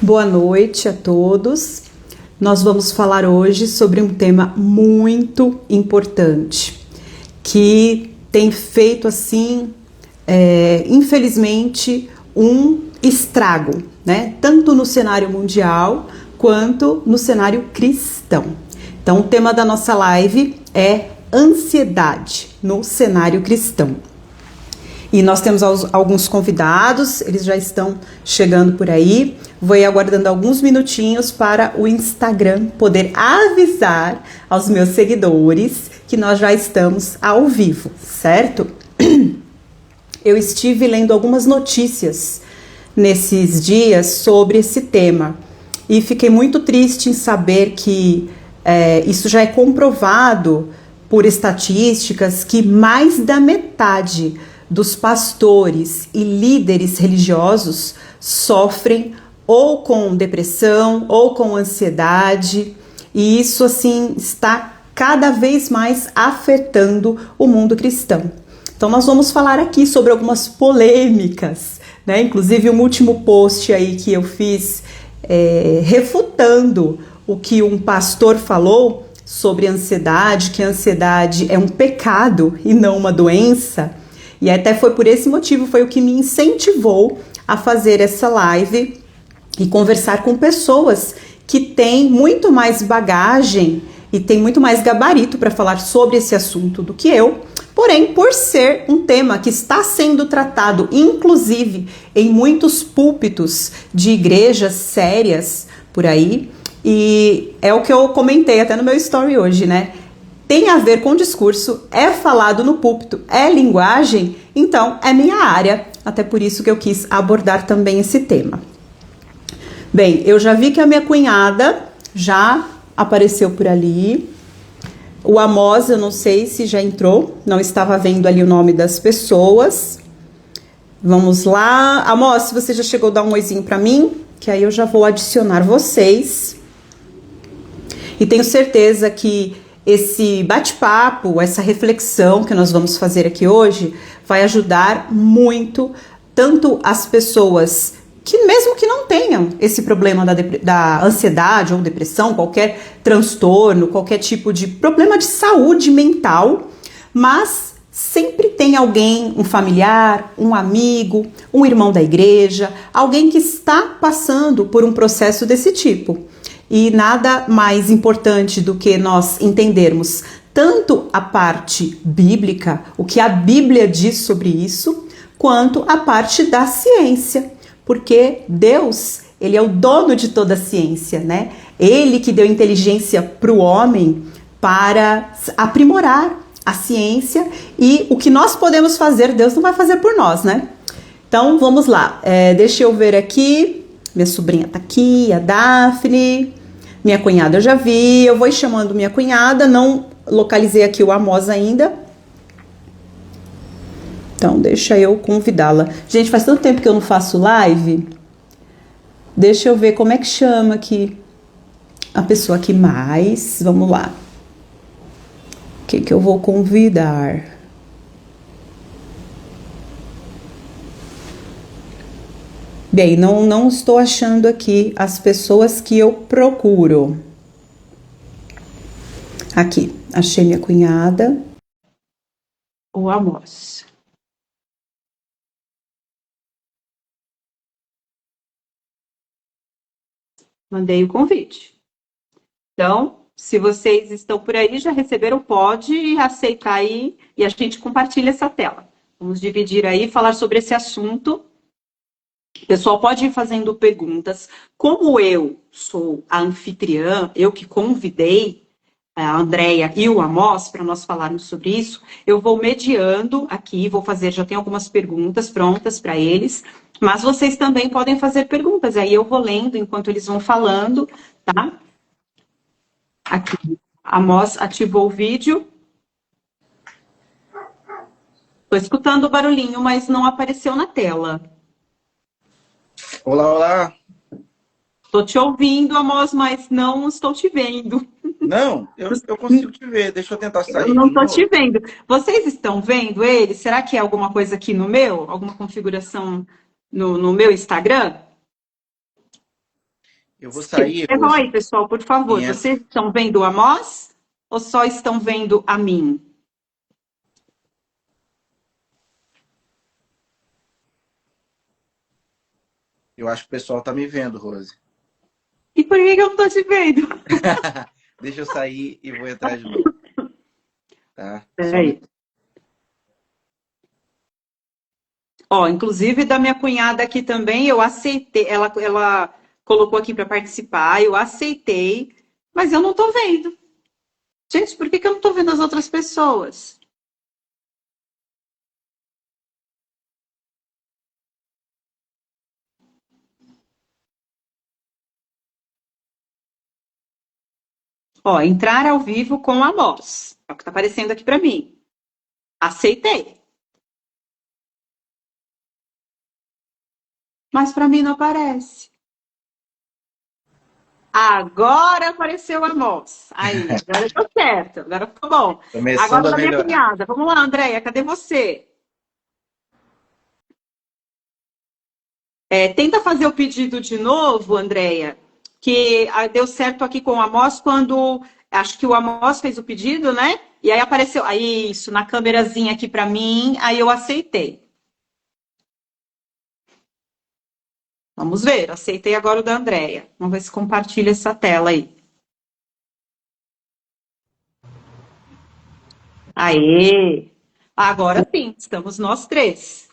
Boa noite a todos. Nós vamos falar hoje sobre um tema muito importante que tem feito assim, infelizmente, um estrago, né? Tanto no cenário mundial quanto no cenário cristão. Então, o tema da nossa live é ansiedade no cenário cristão. E nós temos alguns convidados, eles já estão chegando por aí. Vou ir aguardando alguns minutinhos para o Instagram poder avisar aos meus seguidores que nós já estamos ao vivo, certo? Eu estive lendo algumas notícias nesses dias sobre esse tema e fiquei muito triste em saber que isso já é comprovado por estatísticas que mais da metade dos pastores e líderes religiosos sofrem ou com depressão ou com ansiedade, e isso assim está cada vez mais afetando o mundo cristão. Então nós vamos falar aqui sobre algumas polêmicas, né? Inclusive um último post aí que eu fiz refutando o que um pastor falou sobre ansiedade, que a ansiedade é um pecado e não uma doença. E até foi por esse motivo, foi o que me incentivou a fazer essa live e conversar com pessoas que têm muito mais bagagem e têm muito mais gabarito para falar sobre esse assunto do que eu. Porém, por ser um tema que está sendo tratado, inclusive, em muitos púlpitos de igrejas sérias por aí, e é o que eu comentei até no meu story hoje, né? Tem a ver com discurso, é falado no púlpito, é linguagem, então é minha área, até por isso que eu quis abordar também esse tema. Bem, eu já vi que a minha cunhada já apareceu por ali. O Amos, eu não sei se já entrou, não estava vendo ali o nome das pessoas. Vamos lá. Amos, se você já chegou, dá um oizinho para mim, que aí eu já vou adicionar vocês. E tenho certeza que esse bate-papo, essa reflexão que nós vamos fazer aqui hoje, vai ajudar muito tanto as pessoas que mesmo que não tenham esse problema da ansiedade ou depressão, qualquer transtorno, qualquer tipo de problema de saúde mental, mas sempre tem alguém, um familiar, um amigo, um irmão da igreja, alguém que está passando por um processo desse tipo. E nada mais importante do que nós entendermos tanto a parte bíblica, o que a Bíblia diz sobre isso, quanto a parte da ciência. Porque Deus, Ele é o dono de toda a ciência, né? Ele que deu inteligência para o homem para aprimorar a ciência, e o que nós podemos fazer, Deus não vai fazer por nós, né? Então, vamos lá. Deixa eu ver aqui. Minha sobrinha tá aqui, a Daphne. Minha cunhada eu já vi. Eu vou ir chamando minha cunhada. Não localizei aqui o Amos ainda. Então, deixa eu convidá-la. Gente, faz tanto tempo que eu não faço live. Deixa eu ver como é que chama aqui a pessoa aqui mais. Vamos lá. O que eu vou convidar? Bem, não estou achando aqui as pessoas que eu procuro. Aqui, achei minha cunhada. O Amos. Mandei o convite. Então, se vocês estão por aí, já receberam, pode aceitar aí e a gente compartilha essa tela. Vamos dividir aí, falar sobre esse assunto. O pessoal pode ir fazendo perguntas. Como eu sou a anfitriã, eu que convidei a Andréia e o Amos para nós falarmos sobre isso, eu vou mediando aqui, vou fazer, já tenho algumas perguntas prontas para eles, mas vocês também podem fazer perguntas, aí eu vou lendo enquanto eles vão falando, tá? Aqui, Amos ativou o vídeo. Estou escutando o barulhinho, mas não apareceu na tela. Olá, olá. Estou te ouvindo, Amos, mas não estou te vendo. Não, eu consigo te ver. Deixa eu tentar sair Eu de não estou novo. te vendo. Vocês estão vendo ele? Será que é alguma coisa aqui no meu? Alguma configuração no meu Instagram? Eu vou sair, Escrevam Rose. aí, pessoal, por favor. E Vocês estão vendo o Amós ou só estão vendo a mim? eu acho que o pessoal tá me vendo, Rose. E por que eu não tô te vendo? Deixa eu sair e vou entrar de novo, tá? Só um Peraí. Ó, inclusive da minha cunhada aqui também, eu aceitei. Ela colocou aqui para participar, eu aceitei, mas eu não tô vendo. Gente, por que que eu não tô vendo as outras pessoas? Ó, entrar ao vivo com a Amós. É o que tá aparecendo aqui para mim. Aceitei. Mas para mim não aparece. Agora apareceu a Amós. Aí, agora deu certo. Agora ficou bom. começando Agora a da minha melhorar. cunhada. Vamos lá, Andréia, cadê você? Tenta fazer o pedido de novo, Andréia, que deu certo aqui com o Amós quando acho que o Amós fez o pedido, né? E aí apareceu, aí isso, na câmerazinha aqui para mim, aí eu aceitei. Vamos ver, aceitei agora o da Andréia. Vamos ver se compartilha essa tela aí. Aê! Agora sim, estamos nós três.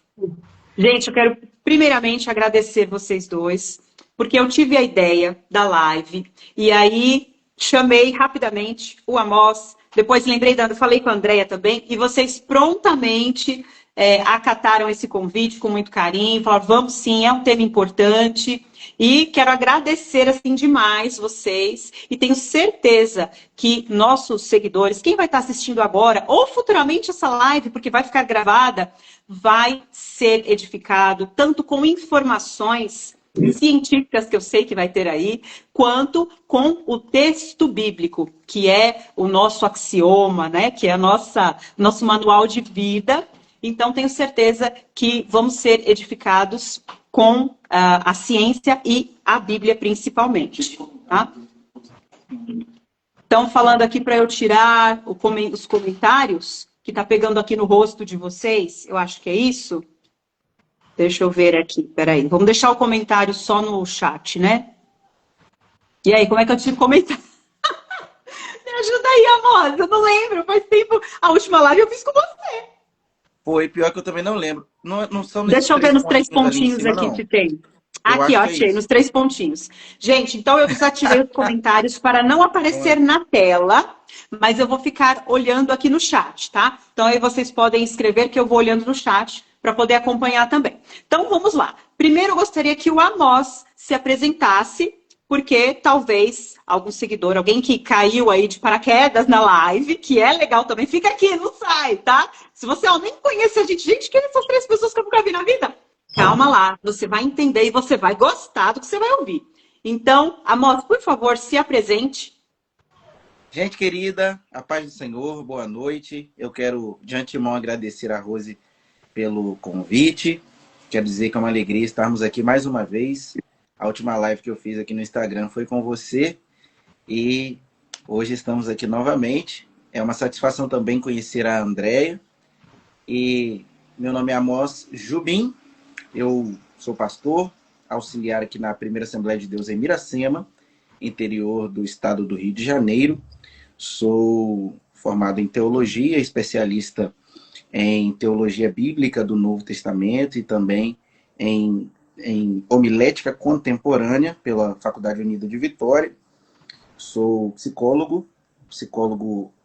Gente, eu quero primeiramente agradecer vocês dois, porque eu tive a ideia da live e aí chamei rapidamente o Amós, depois lembrei, falei com a Andrea também, e vocês prontamente acataram esse convite com muito carinho, falaram, vamos sim, é um tema importante. E quero agradecer assim demais vocês e tenho certeza que nossos seguidores, quem vai estar assistindo agora ou futuramente essa live, porque vai ficar gravada, vai ser edificado tanto com informações científicas que eu sei que vai ter aí, quanto com o texto bíblico, que é o nosso axioma, né? Que é a nosso manual de vida. Então, tenho certeza que vamos ser edificados com a ciência e a Bíblia, principalmente. Tá? Estão falando aqui para eu tirar os comentários, que está pegando aqui no rosto de vocês. Eu acho que é isso. Deixa eu ver aqui, peraí. Vamos deixar o comentário só no chat, né? E aí, como é que eu tiro comentário? Me ajuda aí, amor. Eu não lembro, faz tempo. A última live eu fiz com você. Foi, pior que eu também não lembro. Não, não são nesses Deixa eu ver três nos três pontinhos ali em pontinhos cima, aqui não. se tem. Eu Aqui, ó, acho que é achei, isso. nos três pontinhos. Gente, então eu desativei os comentários para não Então, é- aparecer na tela, mas eu vou ficar olhando aqui no chat, tá? Então aí vocês podem escrever que eu vou olhando no chat para poder acompanhar também. Então vamos lá. Primeiro eu gostaria que o Amós se apresentasse, porque talvez algum seguidor, alguém que caiu aí de paraquedas na live, que é legal também, fica aqui, não sai, tá? Se você nem conhece a gente, quem são essas três pessoas que eu nunca vi na vida? Calma lá, você vai entender e você vai gostar do que você vai ouvir. Então, Amós, por favor, se apresente. Gente querida, a paz do Senhor, boa noite. Eu quero de antemão agradecer a Rose pelo convite. Quero dizer que é uma alegria estarmos aqui mais uma vez. A última live que eu fiz aqui no Instagram foi com você e hoje estamos aqui novamente. É uma satisfação também conhecer a Andréia. E meu nome é Amós Jubim, eu sou pastor, auxiliar aqui na Primeira Assembleia de Deus em Miracema, interior do estado do Rio de Janeiro. Sou formado em teologia, especialista em teologia bíblica do Novo Testamento e também em homilética contemporânea pela Faculdade Unida de Vitória. Sou psicólogo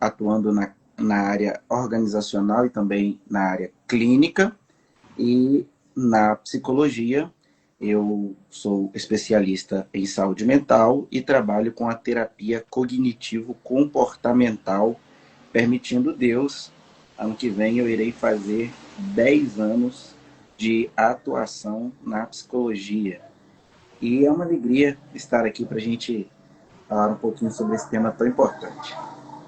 atuando na área organizacional e também na área clínica. E na psicologia, eu sou especialista em saúde mental e trabalho com a terapia cognitivo-comportamental, permitindo Deus. Ano que vem eu irei fazer 10 anos de atuação na psicologia. E é uma alegria estar aqui para a gente falar um pouquinho sobre esse tema tão importante.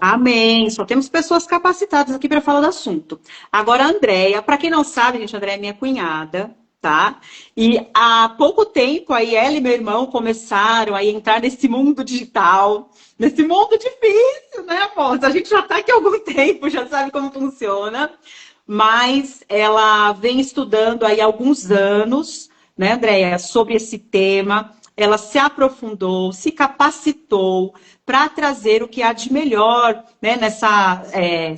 Amém. Só temos pessoas capacitadas aqui para falar do assunto. Agora, a Andréia, para quem não sabe, gente, a Andréia é minha cunhada. tá? E há pouco tempo aí ela e meu irmão começaram a entrar nesse mundo digital, nesse mundo difícil, né, moça? A gente já está aqui há algum tempo, já sabe como funciona, mas ela vem estudando aí há alguns anos, né, Andréia, sobre esse tema. Ela se aprofundou, se capacitou para trazer o que há de melhor, né, nessa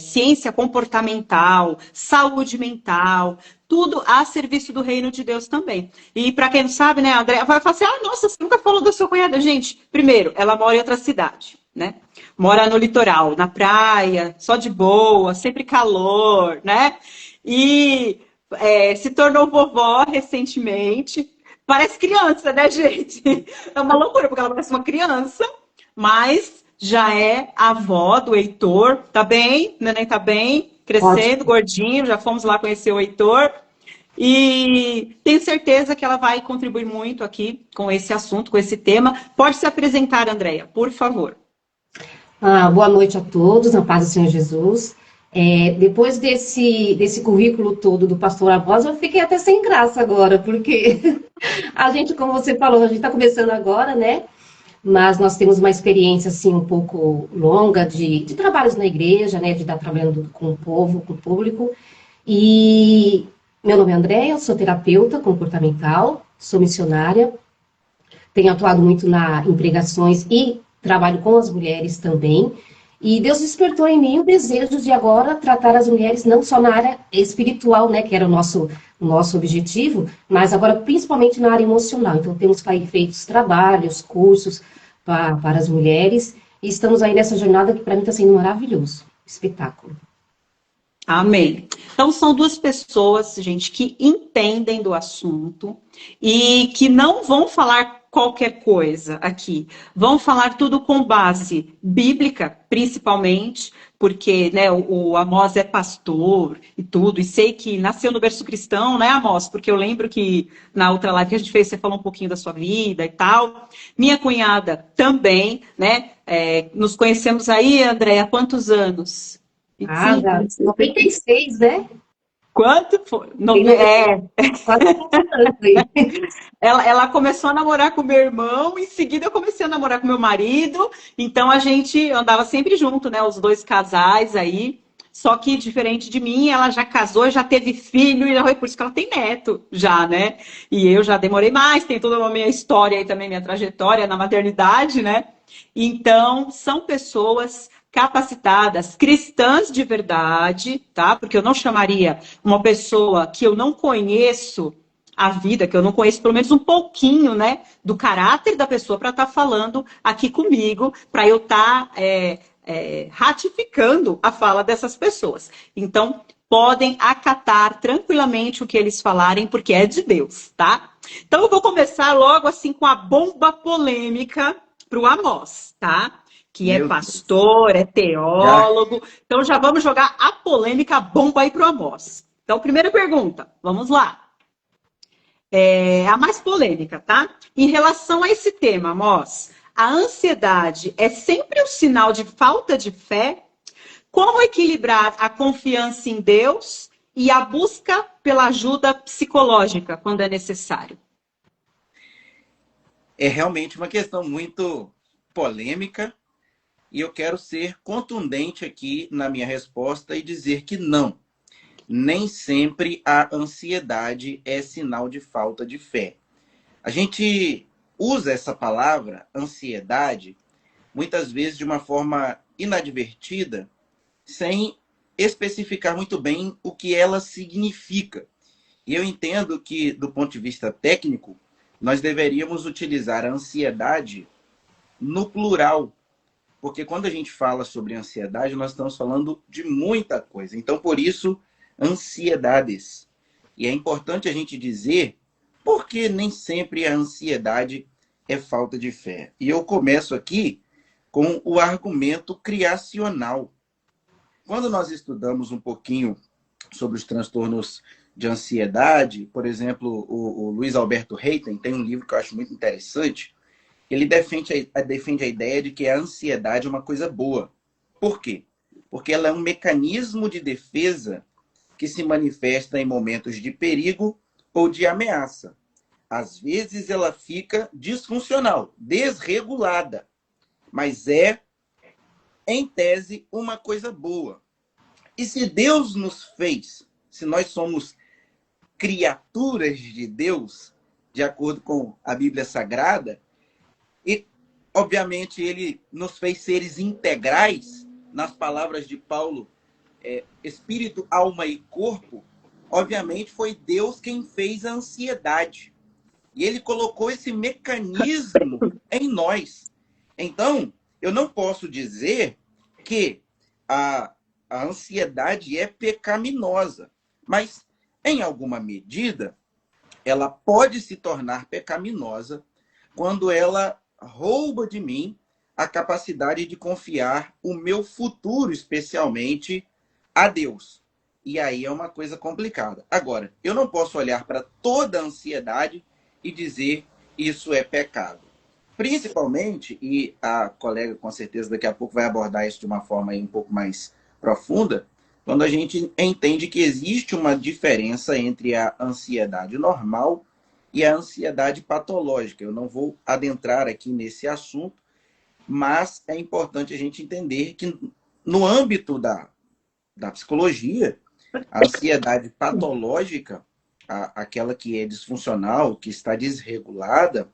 ciência comportamental, saúde mental, tudo a serviço do reino de Deus também. E para quem não sabe, né, a Andréia vai falar assim: ah, nossa, você nunca falou da sua cunhada. Gente, primeiro, ela mora em outra cidade, né? Mora no litoral, na praia, só de boa, sempre calor, né? E se tornou vovó recentemente. Parece criança, né, gente? É uma loucura, porque ela parece uma criança, mas já é avó do Heitor. Tá bem? O neném tá bem, crescendo, Ótimo. gordinho. Já fomos lá conhecer o Heitor. E tenho certeza que ela vai contribuir muito aqui com esse assunto, com esse tema. Pode se apresentar, Andréia, por favor. Boa noite a todos, na paz do Senhor Jesus. Depois desse currículo todo do pastor Amós, eu fiquei até sem graça agora, porque a gente, como você falou, a gente está começando agora, né? Mas nós temos uma experiência, assim, um pouco longa de trabalhos na igreja, né? De estar trabalhando com o povo, com o público. E meu nome é Andréia, eu sou terapeuta comportamental, sou missionária, tenho atuado muito em pregações e trabalho com as mulheres também. E Deus despertou em mim o desejo de agora tratar as mulheres não só na área espiritual, né, que era o nosso objetivo, mas agora principalmente na área emocional. Então temos feito trabalhos, cursos para as mulheres e estamos aí nessa jornada que para mim está sendo maravilhoso, espetáculo. Amém. Então, são duas pessoas, gente, que entendem do assunto e que não vão falar qualquer coisa aqui. Vão falar tudo com base bíblica, principalmente, porque né, o Amós é pastor e tudo, e sei que nasceu no berço cristão, né, Amós? Porque eu lembro que na outra live que a gente fez, você falou um pouquinho da sua vida e tal. Minha cunhada também, né? Nos conhecemos aí, André, há quantos anos? Já 25, 96, né? quanto foi? Tem 90, quase 20 anos aí. Ela começou a namorar com meu irmão, em seguida eu comecei a namorar com meu marido, então a gente andava sempre junto, né? Os dois casais aí. Só que, diferente de mim, ela já casou, já teve filho, e já foi por isso que ela tem neto, já, né? E eu já demorei mais, tem toda a minha história aí também, minha trajetória na maternidade, né? Então, são pessoas capacitadas, cristãs de verdade, tá? Porque eu não chamaria uma pessoa que eu não conheço a vida, que eu não conheço pelo menos um pouquinho, né, do caráter da pessoa para estar falando aqui comigo, para eu estar ratificando a fala dessas pessoas. Então, podem acatar tranquilamente o que eles falarem, porque é de Deus, tá? Então, eu vou começar logo assim com a bomba polêmica para o Amós, tá? Que é Meu pastor, é Já, teólogo. Então, já vamos jogar a polêmica, a bomba aí para o Amós. Então, primeira pergunta, vamos lá. A mais polêmica, tá? Em relação a esse tema, Amós, a ansiedade é sempre um sinal de falta de fé? Como equilibrar a confiança em Deus e a busca pela ajuda psicológica quando é necessário? é realmente uma questão muito polêmica e eu quero ser contundente aqui na minha resposta e dizer que não. Nem sempre a ansiedade é sinal de falta de fé. A gente usa essa palavra, ansiedade, muitas vezes de uma forma inadvertida, sem especificar muito bem o que ela significa. E eu entendo que, do ponto de vista técnico, nós deveríamos utilizar a ansiedade no plural, porque quando a gente fala sobre ansiedade, nós estamos falando de muita coisa. Então, por isso, ansiedades. E é importante a gente dizer porque nem sempre a ansiedade é falta de fé. E eu começo aqui com o argumento criacional. Quando nós estudamos um pouquinho sobre os transtornos de ansiedade, por exemplo, o Luiz Alberto Reiten tem um livro que eu acho muito interessante. Ele defende a ideia de que a ansiedade é uma coisa boa. Por quê? Porque ela é um mecanismo de defesa que se manifesta em momentos de perigo ou de ameaça. Às vezes ela fica disfuncional, desregulada, mas é, em tese, uma coisa boa. E se Deus nos fez, se nós somos criaturas de Deus, de acordo com a Bíblia Sagrada, e, obviamente, ele nos fez seres integrais, nas palavras de Paulo, espírito, alma e corpo, obviamente foi Deus quem fez a ansiedade. E ele colocou esse mecanismo em nós. Então, eu não posso dizer que a ansiedade é pecaminosa, mas, em alguma medida, ela pode se tornar pecaminosa quando ela rouba de mim a capacidade de confiar o meu futuro, especialmente, a Deus. E aí é uma coisa complicada. Agora, eu não posso olhar para toda a ansiedade e dizer isso é pecado. Principalmente, e a colega com certeza daqui a pouco vai abordar isso de uma forma aí um pouco mais profunda, quando a gente entende que existe uma diferença entre a ansiedade normal e a ansiedade patológica. Eu não vou adentrar aqui nesse assunto, mas é importante a gente entender que no âmbito da psicologia, a ansiedade patológica, aquela que é disfuncional, que está desregulada,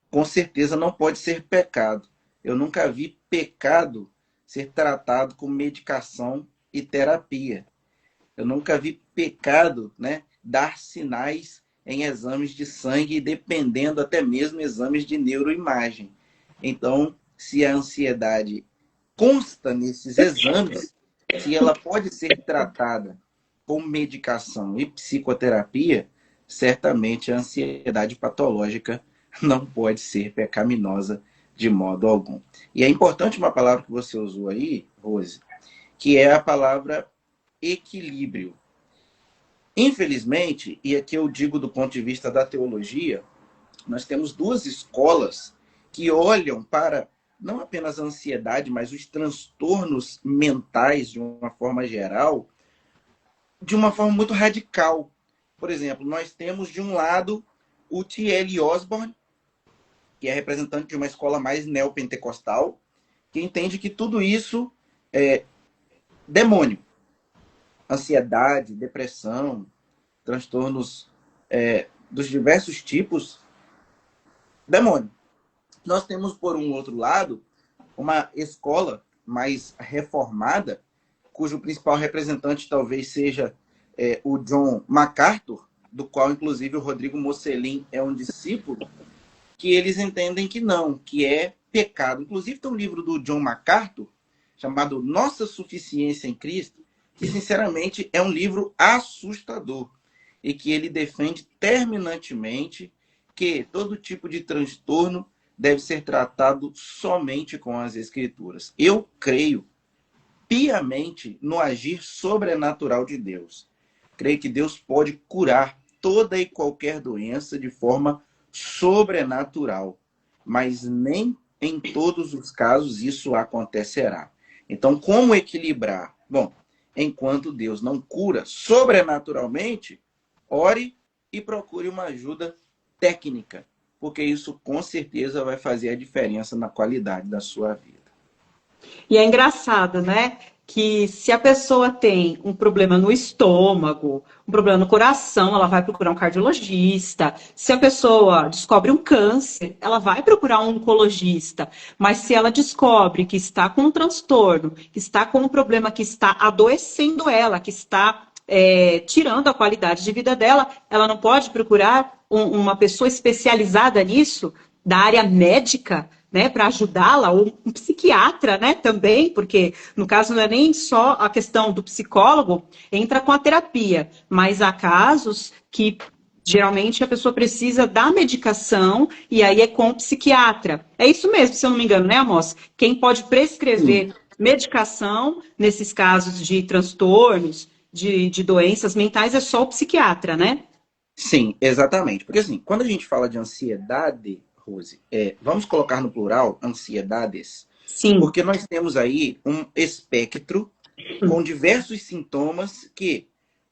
com certeza não pode ser pecado. Eu nunca vi pecado ser tratado com medicação e terapia. Eu nunca vi pecado, né, dar sinais em exames de sangue, dependendo até mesmo exames de neuroimagem. Então, se a ansiedade consta nesses exames, se ela pode ser tratada com medicação e psicoterapia, certamente a ansiedade patológica não pode ser pecaminosa de modo algum. E é importante uma palavra que você usou aí, Rose, que é a palavra equilíbrio. Infelizmente, e aqui eu digo do ponto de vista da teologia, nós temos duas escolas que olham para não apenas a ansiedade, mas os transtornos mentais de uma forma geral, de uma forma muito radical. Por exemplo, nós temos de um lado o T.L. Osborne, que é representante de uma escola mais neopentecostal, que entende que tudo isso é demônio. Ansiedade, depressão, transtornos dos diversos tipos, demônio. Nós temos, por um outro lado, uma escola mais reformada, cujo principal representante talvez seja o John MacArthur, do qual, inclusive, o Rodrigo Mocelin é um discípulo, que eles entendem que não, que é pecado. Inclusive, tem um livro do John MacArthur, chamado Nossa Suficiência em Cristo, que, sinceramente, é um livro assustador, e que ele defende terminantemente que todo tipo de transtorno deve ser tratado somente com as Escrituras. Eu creio piamente no agir sobrenatural de Deus. Creio que Deus pode curar toda e qualquer doença de forma sobrenatural, mas nem em todos os casos isso acontecerá. Então, como equilibrar? Bom, enquanto Deus não cura sobrenaturalmente, ore e procure uma ajuda técnica, porque isso com certeza vai fazer a diferença na qualidade da sua vida. E é engraçado, né? Que se a pessoa tem um problema no estômago, um problema no coração, ela vai procurar um cardiologista. Se a pessoa descobre um câncer, ela vai procurar um oncologista. Mas se ela descobre que está com um transtorno, que está com um problema que está adoecendo ela, que está tirando a qualidade de vida dela, ela não pode procurar uma pessoa especializada nisso, da área médica, né, para ajudá-la, ou um psiquiatra, né, também, porque no caso não é nem só a questão do psicólogo, entra com a terapia, mas há casos que geralmente a pessoa precisa da medicação e aí é com o psiquiatra. É isso mesmo, se eu não me engano, né, Amós? Quem pode prescrever medicação nesses casos de transtornos, de doenças mentais, é só o psiquiatra, né? Sim, exatamente. Porque assim, quando a gente fala de ansiedade, Rose, vamos colocar no plural ansiedades, Sim. porque nós temos aí um espectro com diversos sintomas que,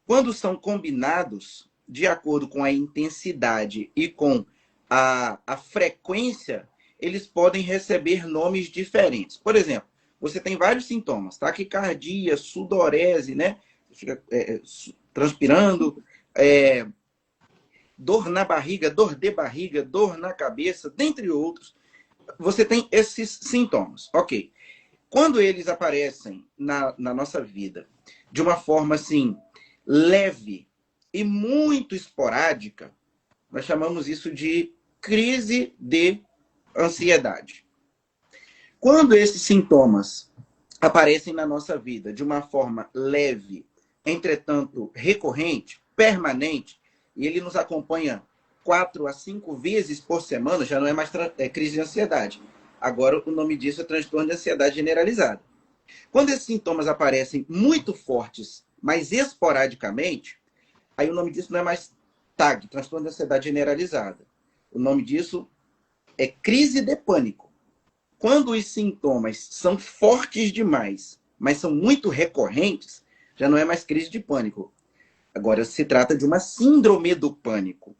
quando são combinados, de acordo com a intensidade e com a frequência, eles podem receber nomes diferentes. Por exemplo, você tem vários sintomas, taquicardia, sudorese, né? Fica transpirando, dor na barriga, dor de barriga, dor na cabeça, dentre outros. Você tem esses sintomas, ok. Quando eles aparecem na nossa vida de uma forma assim, leve e muito esporádica, nós chamamos isso de crise de ansiedade. Quando esses sintomas aparecem na nossa vida de uma forma leve, entretanto recorrente, permanente, e ele nos acompanha 4 a 5 vezes por semana, já não é mais crise de ansiedade. Agora o nome disso é transtorno de ansiedade generalizada. Quando esses sintomas aparecem muito fortes, mas esporadicamente, aí o nome disso não é mais TAG, transtorno de ansiedade generalizada. O nome disso é crise de pânico. Quando os sintomas são fortes demais, mas são muito recorrentes, já não é mais crise de pânico. Agora se trata de uma síndrome do pânico.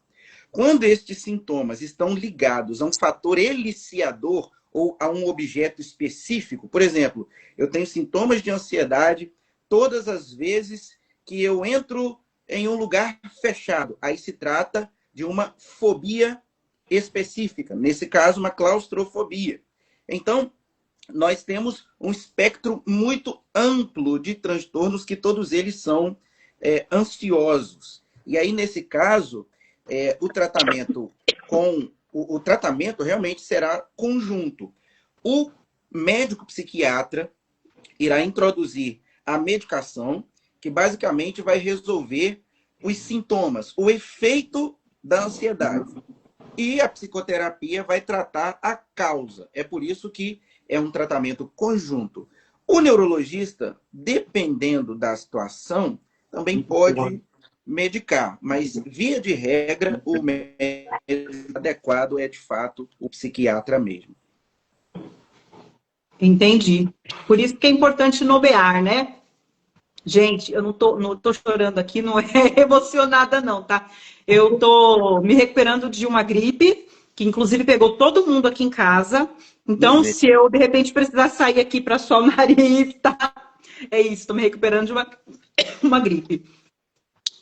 Quando estes sintomas estão ligados a um fator eliciador ou a um objeto específico, por exemplo, eu tenho sintomas de ansiedade todas as vezes que eu entro em um lugar fechado. Aí se trata de uma fobia específica, nesse caso, uma claustrofobia. Então, nós temos um espectro muito amplo de transtornos que todos eles são ansiosos. E aí, nesse caso, o tratamento realmente será conjunto. O médico psiquiatra irá introduzir a medicação que basicamente vai resolver os sintomas, o efeito da ansiedade. E a psicoterapia vai tratar a causa. É por isso que é um tratamento conjunto. O neurologista, dependendo da situação, também pode medicar, mas, via de regra, o médico adequado é, de fato, o psiquiatra mesmo. Entendi. Por isso que é importante nomear, né? Gente, eu não tô chorando aqui, não é emocionada não, tá? Eu tô me recuperando de uma gripe, que inclusive pegou todo mundo aqui em casa. Então, se eu, de repente, precisar sair aqui para só o nariz, tá? É isso, tô me recuperando de uma gripe.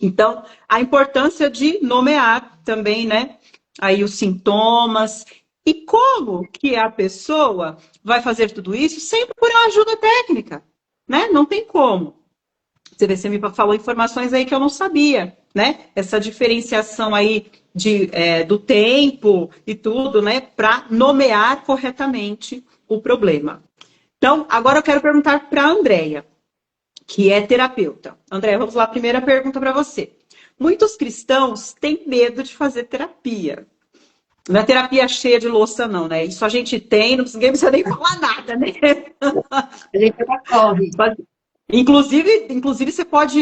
Então, a importância de nomear também, né? Aí os sintomas. E como que a pessoa vai fazer tudo isso sem procurar ajuda técnica, né? Não tem como. Você me falou informações aí que eu não sabia, né? Essa diferenciação aí do tempo e tudo, né? Para nomear corretamente o problema. Então, agora eu quero perguntar para a Andréia, que é terapeuta. Andréia, vamos lá, primeira pergunta para você. Muitos cristãos têm medo de fazer terapia. Não é terapia cheia de louça, não, né? Isso a gente tem, ninguém precisa nem falar nada, né? A gente já corre. Inclusive, você pode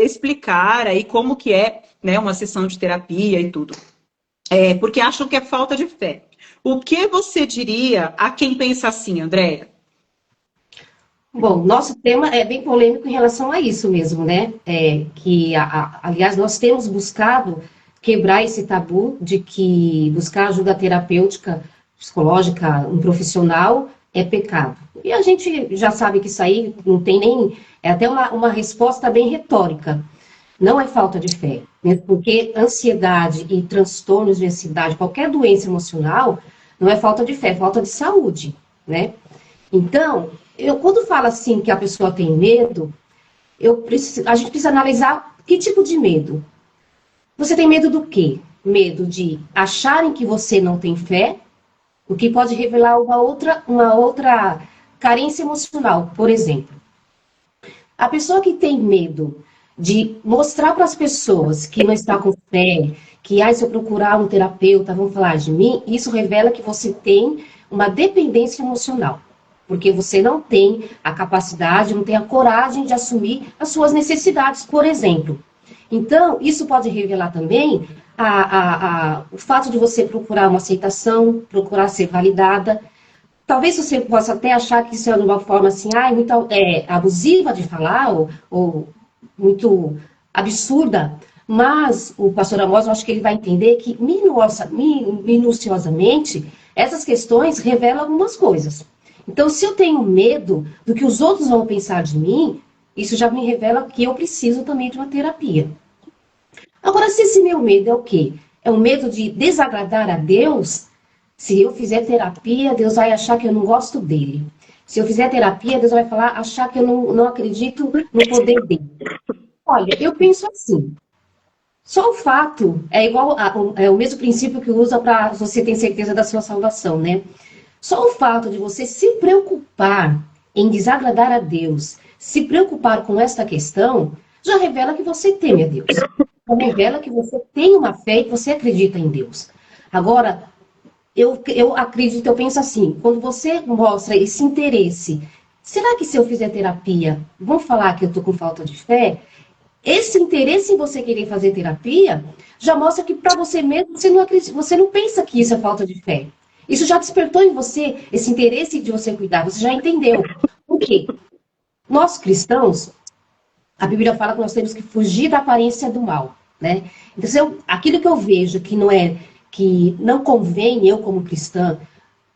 explicar aí como que é, né, uma sessão de terapia e tudo. Porque acham que é falta de fé. O que você diria a quem pensa assim, Andréia? Bom, nosso tema é bem polêmico em relação a isso mesmo, né? Aliás, nós temos buscado quebrar esse tabu de que buscar ajuda terapêutica, psicológica, um profissional é pecado. E a gente já sabe que isso aí não tem nem... É até uma resposta bem retórica. Não é falta de fé, mesmo porque ansiedade e transtornos de ansiedade, qualquer doença emocional, não é falta de fé, é falta de saúde, né? Então, quando falo assim que a pessoa tem medo, a gente precisa analisar que tipo de medo. Você tem medo do quê? Medo de acharem que você não tem fé, o que pode revelar uma outra carência emocional, por exemplo. A pessoa que tem medo de mostrar para as pessoas que não está com fé, que se eu procurar um terapeuta, vão falar de mim, isso revela que você tem uma dependência emocional. Porque você não tem a capacidade, não tem a coragem de assumir as suas necessidades, por exemplo. Então, isso pode revelar também o fato de você procurar uma aceitação, procurar ser validada. Talvez você possa até achar que isso é de uma forma assim, muito abusiva de falar, ou muito absurda, Mas o pastor Amós, eu acho que ele vai entender que minuciosamente essas questões revelam algumas coisas. Então, se eu tenho medo do que os outros vão pensar de mim, isso já me revela que eu preciso também de uma terapia. Agora, se esse meu medo é o quê? É o medo de desagradar a Deus? Se eu fizer terapia, Deus vai achar que eu não gosto dele. Se eu fizer terapia, Deus vai achar que eu não acredito no poder dele. Olha, eu penso assim. Só o fato é igual é o mesmo princípio que usa para você ter certeza da sua salvação, né? Só o fato de você se preocupar em desagradar a Deus, se preocupar com esta questão, já revela que você teme a Deus. Já revela que você tem uma fé e que você acredita em Deus. Agora, eu acredito, eu penso assim, quando você mostra esse interesse, será que se eu fizer terapia, vão falar que eu estou com falta de fé? Esse interesse em você querer fazer terapia já mostra que para você mesmo você não acredita, você não pensa que isso é falta de fé. Isso já despertou em você esse interesse de você cuidar, você já entendeu. Por quê? Nós cristãos, a Bíblia fala que nós temos que fugir da aparência do mal, né? Então, aquilo que eu vejo que não convém eu como cristã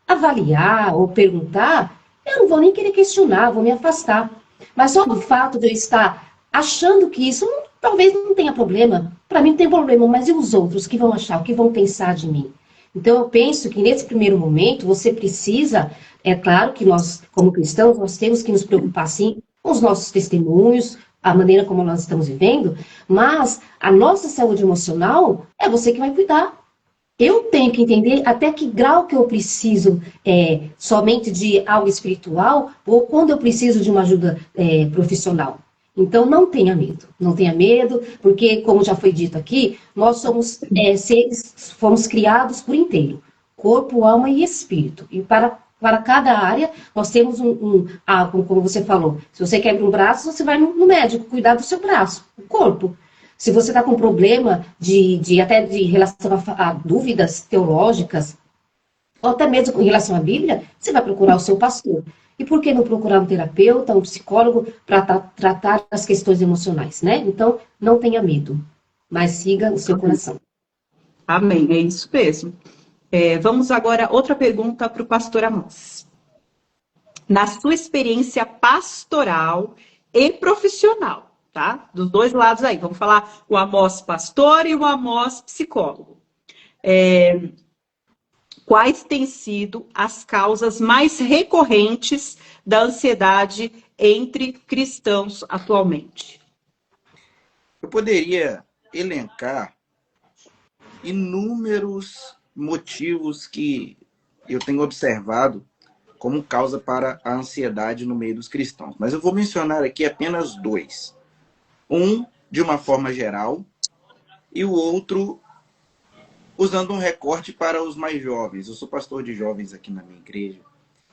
avaliar ou perguntar, eu não vou nem querer questionar, vou me afastar. Mas só o fato de eu estar achando que isso talvez não tenha problema, para mim não tem problema, mas e os outros que vão achar, o que vão pensar de mim? Então eu penso que nesse primeiro momento você precisa, é claro que nós, como cristãos, nós temos que nos preocupar sim com os nossos testemunhos, a maneira como nós estamos vivendo, mas a nossa saúde emocional é você que vai cuidar. Eu tenho que entender até que grau que eu preciso somente de algo espiritual ou quando eu preciso de uma ajuda profissional. Então, não tenha medo. Não tenha medo, porque, como já foi dito aqui, nós somos seres, fomos criados por inteiro. Corpo, alma e espírito. E para cada área, nós temos como você falou, se você quebra um braço, você vai no médico cuidar do seu braço, o corpo. Se você está com problema até de relação a dúvidas teológicas, ou até mesmo em relação à Bíblia, você vai procurar o seu pastor. E por que não procurar um terapeuta, um psicólogo, para tratar as questões emocionais, né? Então, não tenha medo, mas siga o seu coração. Amém, é isso mesmo. Vamos agora, outra pergunta para o pastor Amós. Na sua experiência pastoral e profissional, tá? Dos dois lados aí. Vamos falar o Amós pastor e o Amós psicólogo. Quais têm sido as causas mais recorrentes da ansiedade entre cristãos atualmente? Eu poderia elencar inúmeros motivos que eu tenho observado como causa para a ansiedade no meio dos cristãos. Mas eu vou mencionar aqui apenas dois. Um, de uma forma geral, e o outro, usando um recorte para os mais jovens. Eu sou pastor de jovens aqui na minha igreja,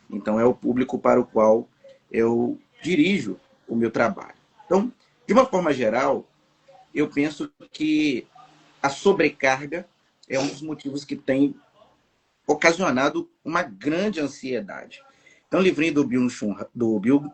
então é o público para o qual eu dirijo o meu trabalho. Então, de uma forma geral, eu penso que a sobrecarga é um dos motivos que tem ocasionado uma grande ansiedade. Então, o livrinho do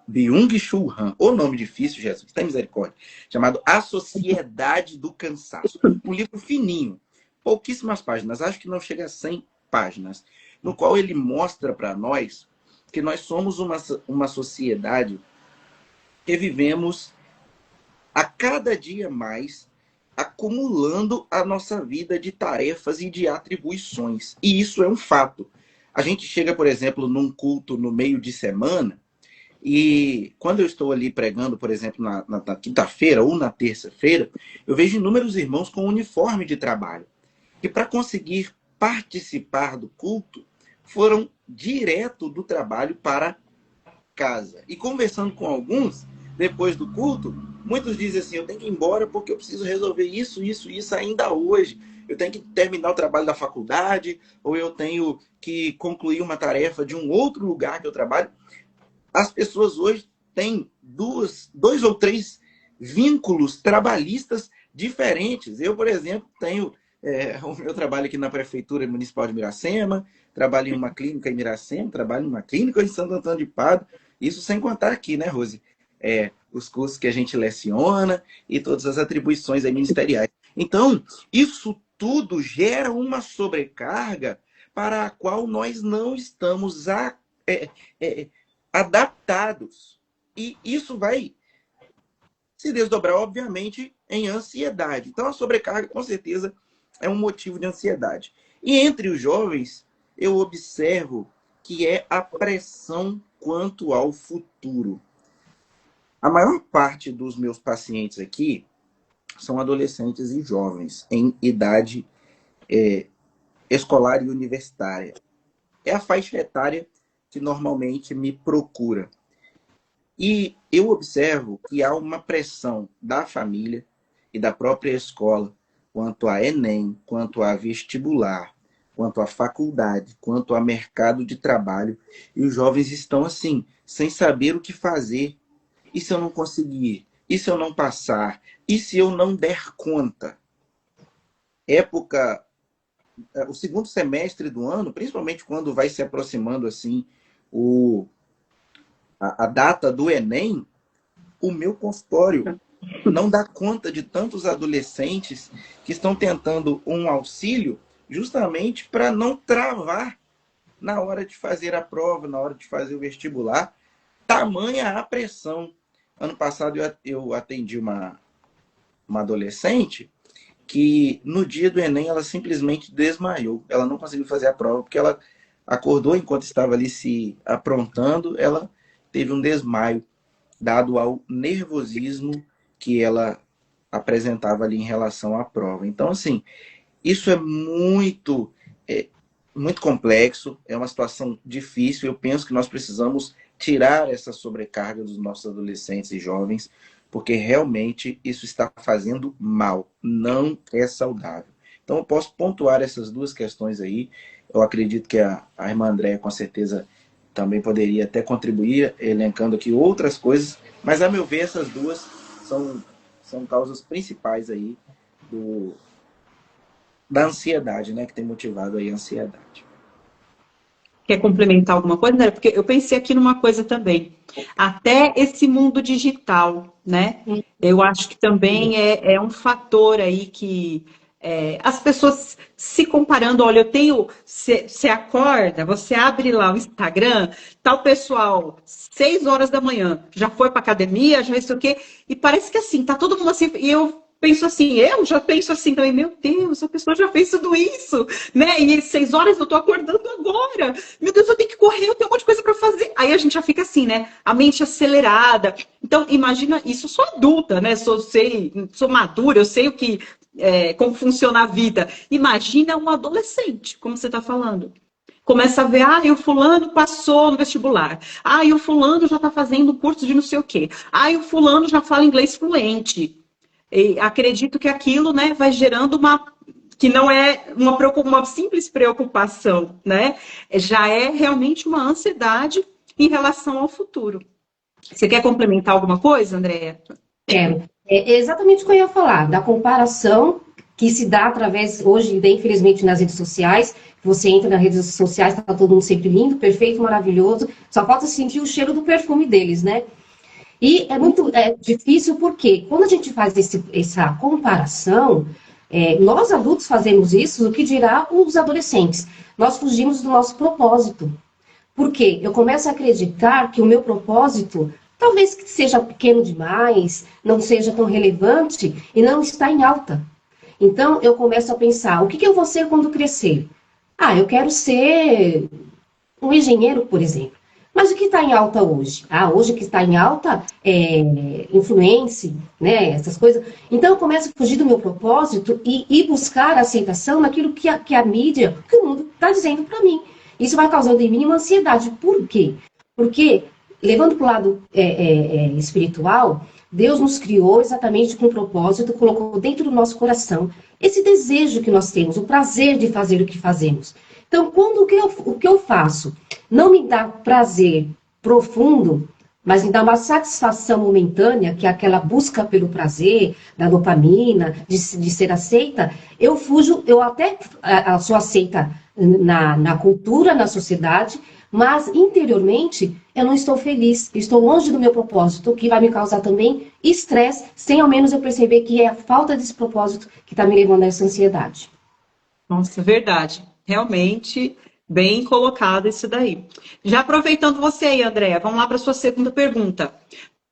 Byung-Chul Han, o nome difícil, Jesus, tem misericórdia, chamado A Sociedade do Cansaço. Um livro fininho, pouquíssimas páginas, acho que não chega a 100 páginas, no qual ele mostra para nós que nós somos uma sociedade que vivemos a cada dia mais acumulando a nossa vida de tarefas e de atribuições. E isso é um fato. A gente chega, por exemplo, num culto no meio de semana e quando eu estou ali pregando, por exemplo, na quinta-feira ou na terça-feira, eu vejo inúmeros irmãos com uniforme de trabalho que para conseguir participar do culto foram direto do trabalho para casa. E conversando com alguns, depois do culto, muitos dizem assim, eu tenho que ir embora porque eu preciso resolver isso ainda hoje. Eu tenho que terminar o trabalho da faculdade, ou eu tenho que concluir uma tarefa de um outro lugar que eu trabalho. As pessoas hoje têm dois ou três vínculos trabalhistas diferentes. Eu, por exemplo, tenho o meu trabalho aqui na Prefeitura Municipal de Miracema, trabalho em uma clínica em Miracema, trabalho em uma clínica em Santo Antônio de Pádua. Isso sem contar aqui, né, Rose? Os cursos que a gente leciona e todas as atribuições aí ministeriais. Então, isso tudo gera uma sobrecarga para a qual nós não estamos adaptados. E isso vai se desdobrar, obviamente, em ansiedade. Então, a sobrecarga, com certeza, é um motivo de ansiedade. E entre os jovens, eu observo que é a pressão quanto ao futuro. A maior parte dos meus pacientes aqui são adolescentes e jovens em idade escolar e universitária. É a faixa etária que normalmente me procura. E eu observo que há uma pressão da família e da própria escola quanto a Enem, quanto a vestibular, quanto à faculdade, quanto a mercado de trabalho. E os jovens estão assim, sem saber o que fazer. E se eu não conseguir? E se eu não passar? E se eu não der conta? O segundo semestre do ano, principalmente quando vai se aproximando assim a data do Enem, o meu consultório não dá conta de tantos adolescentes que estão tentando um auxílio justamente para não travar na hora de fazer a prova, na hora de fazer o vestibular. Tamanha a pressão. Ano passado eu atendi uma adolescente que no dia do Enem ela simplesmente desmaiou. Ela não conseguiu fazer a prova porque ela acordou enquanto estava ali se aprontando, ela teve um desmaio dado ao nervosismo que ela apresentava ali em relação à prova. Então, assim, isso é muito complexo, é uma situação difícil. Eu penso que nós precisamos tirar essa sobrecarga dos nossos adolescentes e jovens, porque realmente isso está fazendo mal, não é saudável. Então, eu posso pontuar essas duas questões aí. Eu acredito que a irmã Andréia, com certeza, também poderia até contribuir, elencando aqui outras coisas, mas, a meu ver, essas duas são causas principais aí da ansiedade, né, que tem motivado aí a ansiedade. Quer complementar alguma coisa, André? Porque eu pensei aqui numa coisa também. Até esse mundo digital, né? Eu acho que também é um fator aí que as pessoas se comparando, olha, eu tenho. Você acorda, você abre lá o Instagram, tal pessoal, 6 horas da manhã, já foi para academia, já sei o quê, e parece que assim, tá todo mundo assim, e eu penso assim, eu já penso assim também, meu Deus, a pessoa já fez tudo isso, né? E 6 horas eu tô acordando agora. Meu Deus, eu tenho que correr, eu tenho um monte de coisa para fazer. Aí a gente já fica assim, né? A mente acelerada. Então, imagina isso, eu sou adulta, né? Sou madura, eu sei como funciona a vida. Imagina um adolescente, como você está falando. Começa a ver, o fulano passou no vestibular. E o fulano já está fazendo um curso de não sei o quê. O fulano já fala inglês fluente. E acredito que aquilo, né, vai gerando que não é uma simples preocupação, né? Já é realmente uma ansiedade em relação ao futuro. Você quer complementar alguma coisa, Andréia? Quero. É exatamente o que eu ia falar, da comparação que se dá através, hoje, infelizmente, nas redes sociais. Você entra nas redes sociais, está todo mundo sempre lindo, perfeito, maravilhoso, só falta sentir o cheiro do perfume deles, né? E é muito difícil porque quando a gente faz essa comparação, nós adultos fazemos isso, o que dirá os adolescentes? Nós fugimos do nosso propósito. Por quê? Eu começo a acreditar que o meu propósito talvez seja pequeno demais, não seja tão relevante e não está em alta. Então eu começo a pensar, o que eu vou ser quando crescer? Eu quero ser um engenheiro, por exemplo. Mas o que está em alta hoje? Hoje o que está em alta é influência, né? Essas coisas. Então eu começo a fugir do meu propósito e buscar a aceitação naquilo que a mídia, que o mundo está dizendo para mim. Isso vai causando em mim uma ansiedade. Por quê? Porque, levando para o lado espiritual, Deus nos criou exatamente com um propósito, colocou dentro do nosso coração esse desejo que nós temos, o prazer de fazer o que fazemos. Então, quando o que eu faço não me dá prazer profundo, mas me dá uma satisfação momentânea, que é aquela busca pelo prazer, da dopamina, de ser aceita, eu fujo, eu até sou aceita na cultura, na sociedade, mas interiormente eu não estou feliz, estou longe do meu propósito, o que vai me causar também estresse, sem ao menos eu perceber que é a falta desse propósito que está me levando a essa ansiedade. Nossa, verdade. Realmente bem colocado isso daí. Já aproveitando você aí, Andréa, vamos lá para a sua segunda pergunta.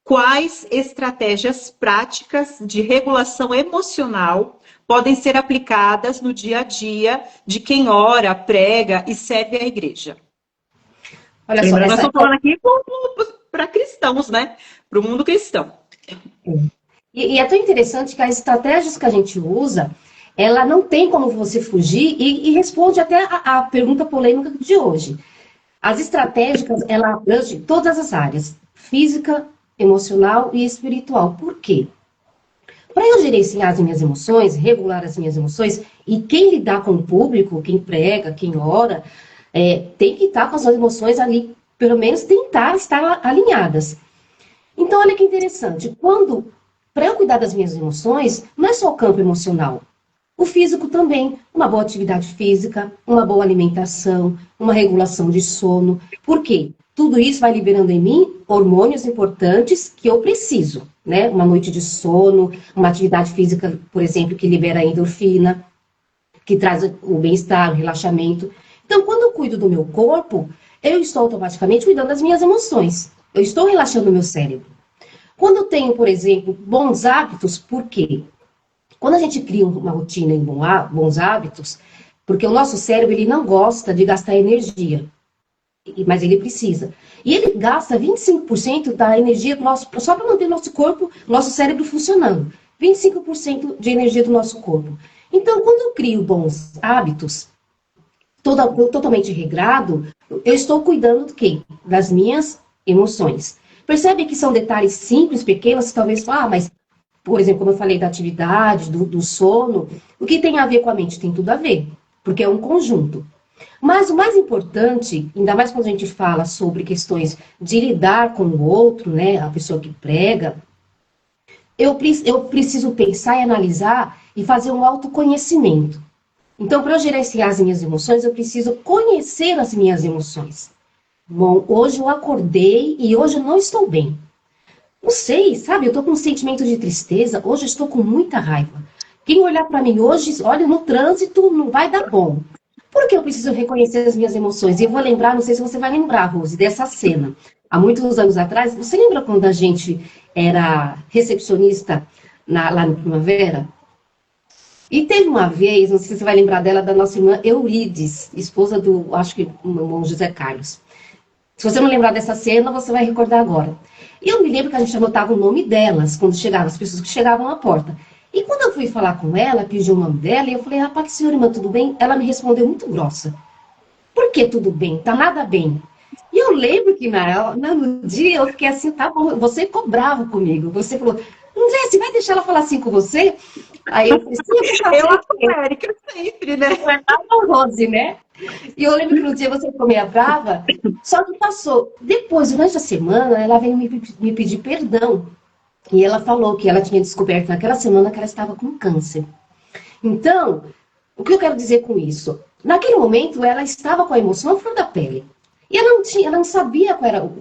Quais estratégias práticas de regulação emocional podem ser aplicadas no dia a dia de quem ora, prega e serve a igreja? Olha só, Nós estamos falando aqui para cristãos, né? Para o mundo cristão. E é tão interessante que as estratégias que a gente usa, ela não tem como você fugir e responde até a pergunta polêmica de hoje. As estratégias, ela abrange todas as áreas, física, emocional e espiritual. Por quê? Para eu gerenciar as minhas emoções, regular as minhas emoções, e quem lidar com o público, quem prega, quem ora, tem que estar com as suas emoções ali, pelo menos tentar estar alinhadas. Então, olha que interessante, para eu cuidar das minhas emoções, não é só o campo emocional, o físico também, uma boa atividade física, uma boa alimentação, uma regulação de sono. Por quê? Tudo isso vai liberando em mim hormônios importantes que eu preciso, né? Uma noite de sono, uma atividade física, por exemplo, que libera a endorfina, que traz o bem-estar, o relaxamento. Então, quando eu cuido do meu corpo, eu estou automaticamente cuidando das minhas emoções. Eu estou relaxando o meu cérebro. Quando eu tenho, por exemplo, bons hábitos, por quê? Quando a gente cria uma rotina em bons hábitos, porque o nosso cérebro ele não gosta de gastar energia, mas ele precisa. E ele gasta 25% da energia do nosso, só para manter o nosso corpo, nosso cérebro funcionando. 25% de energia do nosso corpo. Então, quando eu crio bons hábitos, totalmente regrado, eu estou cuidando do quê? Das minhas emoções. Percebe que são detalhes simples, pequenos, que talvez mas, por exemplo, como eu falei da atividade, do sono, o que tem a ver com a mente? Tem tudo a ver, porque é um conjunto. Mas o mais importante, ainda mais quando a gente fala sobre questões de lidar com o outro, né, a pessoa que prega, eu preciso pensar e analisar e fazer um autoconhecimento. Então, para eu gerenciar as minhas emoções, eu preciso conhecer as minhas emoções. Bom, hoje eu acordei e hoje eu não estou bem. Não sei, sabe, eu estou com um sentimento de tristeza, hoje eu estou com muita raiva. Quem olhar para mim hoje, olha, no trânsito não vai dar bom. Porque eu preciso reconhecer as minhas emoções. E eu vou lembrar, não sei se você vai lembrar, Rose, dessa cena. Há muitos anos atrás, você lembra quando a gente era recepcionista lá no Primavera? E teve uma vez, não sei se você vai lembrar dela, da nossa irmã Eurides, esposa do, acho que, o irmão José Carlos. Se você não lembrar dessa cena, você vai recordar agora. E eu me lembro que a gente anotava o nome delas, quando chegavam, as pessoas que chegavam à porta. E quando eu fui falar com ela, pedi o nome dela, e eu falei, paz, senhora irmã, tudo bem? Ela me respondeu muito grossa. Por que tudo bem? Tá nada bem. E eu lembro que no dia eu fiquei assim, tá bom, você ficou bravo comigo. Você falou, André, você vai deixar ela falar assim com você? Aí eu falei, sim, eu acho a Érica sempre, né? Rose, né? E eu lembro que no dia você ficou meio brava, só que passou. Depois, durante a semana, ela veio me pedir perdão. E ela falou que ela tinha descoberto naquela semana que ela estava com câncer. Então, o que eu quero dizer com isso? Naquele momento, ela estava com a emoção à flor da pele. E ela não sabia qual era,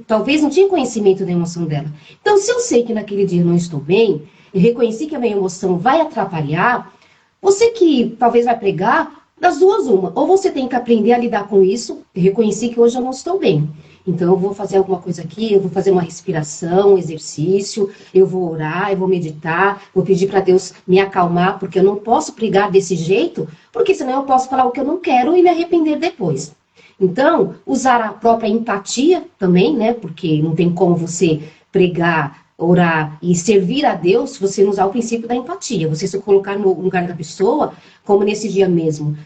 talvez não tinha conhecimento da emoção dela. Então, se eu sei que naquele dia eu não estou bem, e reconheci que a minha emoção vai atrapalhar, você que talvez vai pregar, das duas uma. Ou você tem que aprender a lidar com isso, e reconhecer que hoje eu não estou bem. Então, eu vou fazer alguma coisa aqui, eu vou fazer uma respiração, um exercício, eu vou orar, eu vou meditar, vou pedir para Deus me acalmar, porque eu não posso pregar desse jeito, porque senão eu posso falar o que eu não quero e me arrepender depois. Então, usar a própria empatia também, né? Porque não tem como você pregar, orar e servir a Deus se você não usar o princípio da empatia. Você se colocar no lugar da pessoa, como nesse dia mesmo.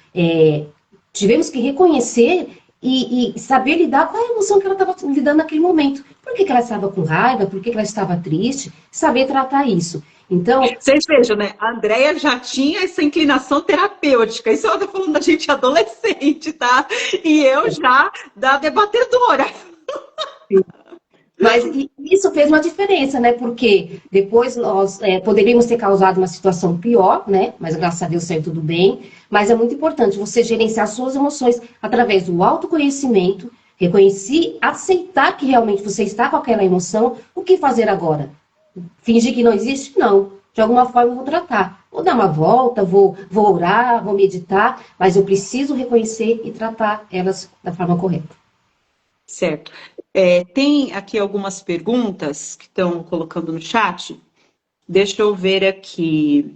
Tivemos que reconhecer e saber lidar com a emoção que ela estava lidando naquele momento. Por que ela estava com raiva? Por que ela estava triste? Saber tratar isso. Então, vocês vejam, né? A Andréa já tinha essa inclinação terapêutica. Isso ela tá falando da gente adolescente, tá? E eu já da debatedora. Mas isso fez uma diferença, né? Porque depois nós poderíamos ter causado uma situação pior, né? Mas graças a Deus saiu tudo bem. Mas é muito importante você gerenciar suas emoções através do autoconhecimento, reconhecer, aceitar que realmente você está com aquela emoção. O que fazer agora? Fingir que não existe? Não. De alguma forma eu vou tratar. Vou dar uma volta, vou orar, vou meditar, mas eu preciso reconhecer e tratar elas da forma correta. Certo. Tem aqui algumas perguntas que estão colocando no chat. Deixa eu ver aqui.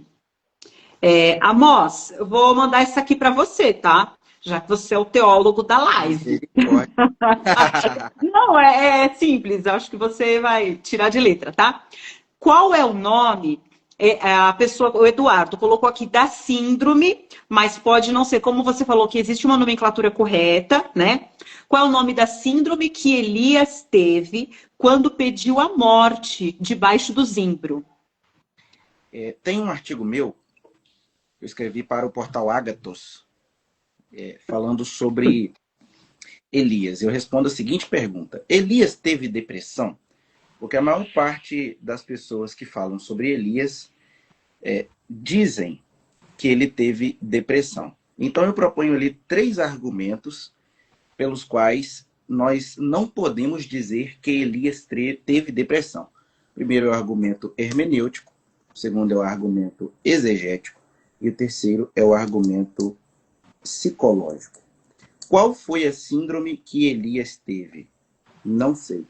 Amós, eu vou mandar isso aqui para você, tá? Já que você é o teólogo da live. Misericórdia. Não, é simples, acho que você vai tirar de letra, tá? Qual é o nome? A pessoa, o Eduardo, colocou aqui da síndrome, mas pode não ser, como você falou, que existe uma nomenclatura correta, né? Qual é o nome da síndrome que Elias teve quando pediu a morte debaixo do zimbro? Tem um artigo meu, eu escrevi para o portal Ágatos, falando sobre Elias. Eu respondo a seguinte pergunta: Elias teve depressão? Porque a maior parte das pessoas que falam sobre Elias dizem que ele teve depressão. Então eu proponho ali 3 argumentos pelos quais nós não podemos dizer que Elias teve depressão. O primeiro é o argumento hermenêutico, o segundo é o argumento exegético e o terceiro é o argumento psicológico. Qual foi a síndrome que Elias teve? Não sei.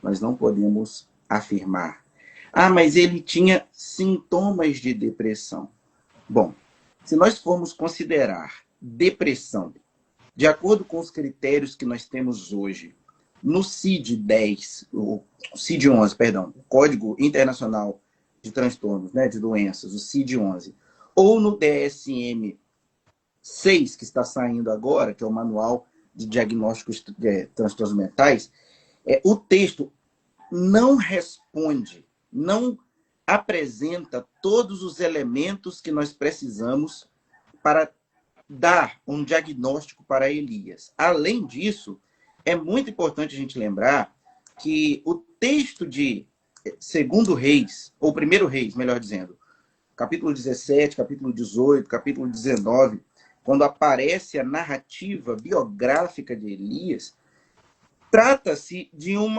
Nós não podemos afirmar. Mas ele tinha sintomas de depressão. Bom, se nós formos considerar depressão, de acordo com os critérios que nós temos hoje, no CID-10, o CID-11, perdão, o Código Internacional de Transtornos, né, de Doenças, o CID-11, ou no DSM-6, que está saindo agora, que é o Manual de Diagnósticos de Transtornos Mentais, o texto não responde, não apresenta todos os elementos que nós precisamos para dar um diagnóstico para Elias. Além disso, é muito importante a gente lembrar que o texto de 2 Reis, ou 1 Reis, melhor dizendo, capítulo 17, capítulo 18, capítulo 19, quando aparece a narrativa biográfica de Elias, trata-se de um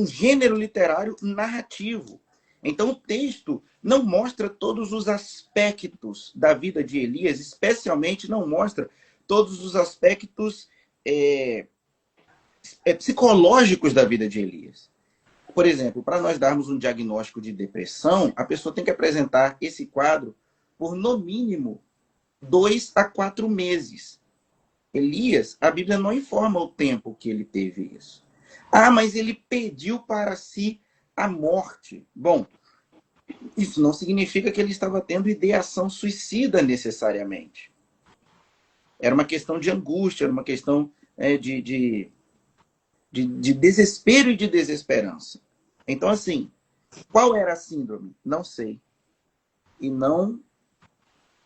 gênero literário narrativo. Então, o texto não mostra todos os aspectos da vida de Elias, especialmente não mostra todos os aspectos psicológicos da vida de Elias. Por exemplo, para nós darmos um diagnóstico de depressão, a pessoa tem que apresentar esse quadro por, no mínimo, 2 a 4 meses. Elias, a Bíblia não informa o tempo que ele teve isso. Mas ele pediu para si a morte. Bom, isso não significa que ele estava tendo ideação suicida necessariamente. Era uma questão de angústia, era uma questão de desespero e de desesperança. Então, assim, qual era a síndrome? Não sei. E não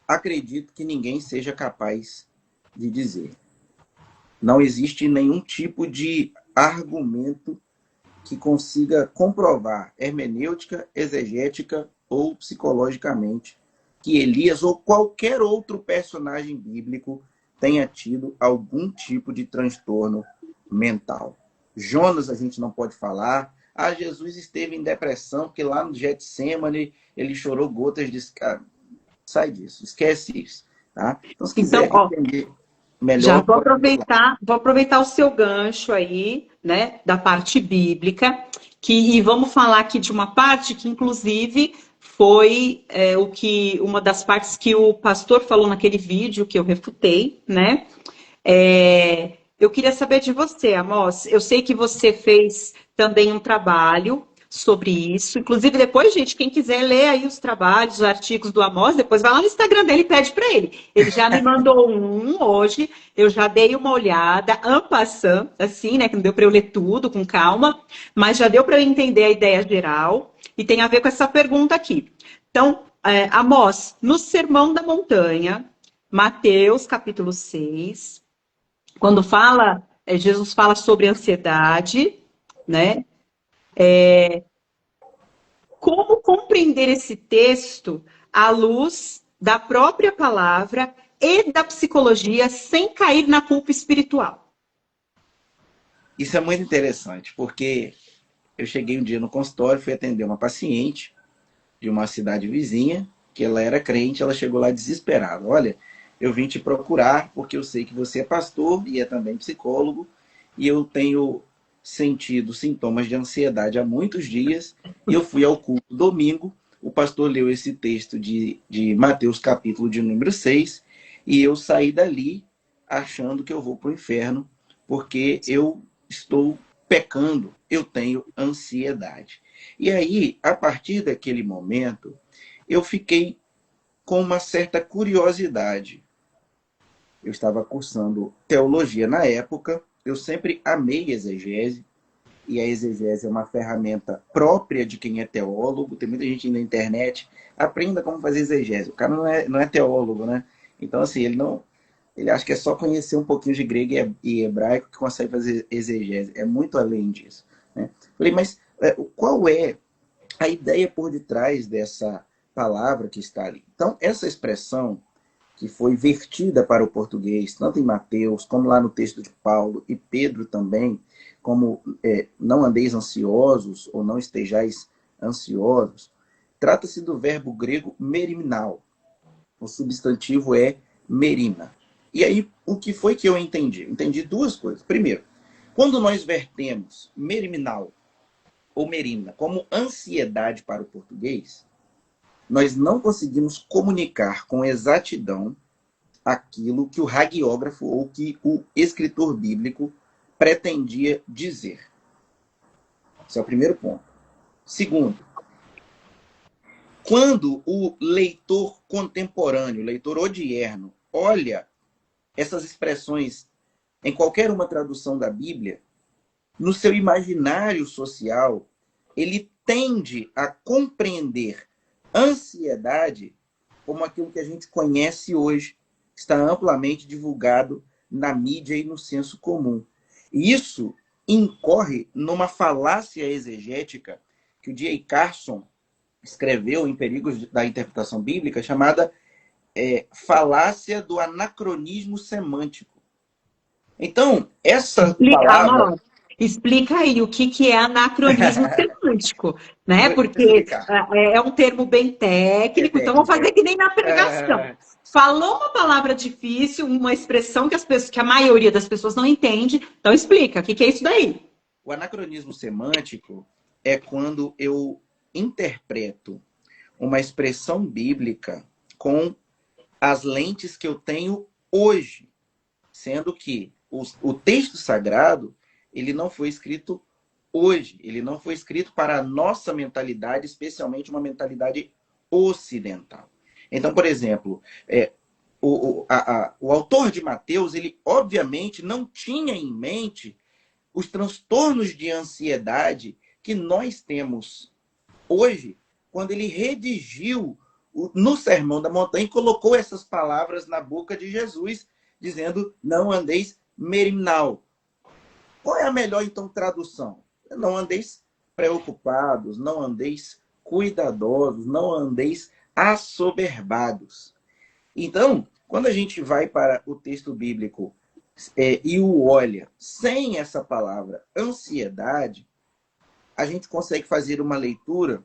acredito que ninguém seja capaz de dizer. Não existe nenhum tipo de argumento que consiga comprovar hermenêutica, exegética ou psicologicamente que Elias ou qualquer outro personagem bíblico tenha tido algum tipo de transtorno mental. Jonas a gente não pode falar. Jesus esteve em depressão, porque lá no Getsemane ele chorou gotas de... Sai disso, esquece isso. Tá? Então, se quiser entender melhor... Já vou aproveitar o seu gancho aí, né, da parte bíblica, e vamos falar aqui de uma parte que, inclusive, foi uma das partes que o pastor falou naquele vídeo que eu refutei, né? Eu queria saber de você, Amós. Eu sei que você fez também um trabalho sobre isso. Inclusive, depois, gente, quem quiser ler aí os trabalhos, os artigos do Amós, depois vai lá no Instagram dele e pede para ele. Ele já me mandou um hoje, eu já dei uma olhada, en passant, assim, né, que não deu para eu ler tudo com calma, mas já deu para eu entender a ideia geral e tem a ver com essa pergunta aqui. Então, Amós, no Sermão da Montanha, Mateus, capítulo 6, quando Jesus fala sobre ansiedade, né? Como compreender esse texto à luz da própria palavra e da psicologia sem cair na culpa espiritual? Isso é muito interessante, porque eu cheguei um dia no consultório, fui atender uma paciente de uma cidade vizinha, que ela era crente, ela chegou lá desesperada. Olha, eu vim te procurar porque eu sei que você é pastor e é também psicólogo, e eu tenho sentido sintomas de ansiedade há muitos dias, e eu fui ao culto domingo, o pastor leu esse texto de Mateus capítulo de número 6, e eu saí dali achando que eu vou para o inferno, porque eu estou pecando, eu tenho ansiedade. E aí, a partir daquele momento, eu fiquei com uma certa curiosidade. Eu estava cursando teologia na época, eu sempre amei exegese, e a exegese é uma ferramenta própria de quem é teólogo. Tem muita gente na internet, aprenda como fazer exegese. O cara não é teólogo, né? Então, assim, ele acha que é só conhecer um pouquinho de grego e hebraico que consegue fazer exegese. É muito além disso, né? Falei, mas qual é a ideia por detrás dessa palavra que está ali? Então, essa expressão que foi vertida para o português, tanto em Mateus, como lá no texto de Paulo e Pedro também, como não andeis ansiosos ou não estejais ansiosos, trata-se do verbo grego meriminal. O substantivo é merina. E aí, o que foi que eu entendi? Entendi duas coisas. Primeiro, quando nós vertemos meriminal ou merina como ansiedade para o português, nós não conseguimos comunicar com exatidão aquilo que o hagiógrafo ou que o escritor bíblico pretendia dizer. Esse é o primeiro ponto. Segundo, quando o leitor contemporâneo, o leitor odierno, olha essas expressões em qualquer uma tradução da Bíblia, no seu imaginário social, ele tende a compreender ansiedade como aquilo que a gente conhece hoje, está amplamente divulgado na mídia e no senso comum. E isso incorre numa falácia exegética que o D.A. Carson escreveu em Perigos da Interpretação Bíblica, chamada falácia do anacronismo semântico. Então, essa palavra... Amor, explica aí o que é anacronismo semântico, né? Vou Porque explicar. é um termo bem técnico, então vamos fazer que nem na pregação. Falou uma palavra difícil, uma expressão que a maioria das pessoas não entende, então explica, o que é isso daí? O anacronismo semântico é quando eu interpreto uma expressão bíblica com as lentes que eu tenho hoje, sendo que o texto sagrado ele não foi escrito hoje, ele não foi escrito para a nossa mentalidade, especialmente uma mentalidade ocidental. Então, por exemplo, o autor de Mateus, ele obviamente não tinha em mente os transtornos de ansiedade que nós temos hoje, quando ele redigiu no Sermão da Montanha e colocou essas palavras na boca de Jesus, dizendo, não andeis meriminal. Qual é a melhor, então, tradução? Não andeis preocupados, não andeis cuidadosos, não andeis assoberbados. Então, quando a gente vai para o texto bíblico e o olha sem essa palavra ansiedade, a gente consegue fazer uma leitura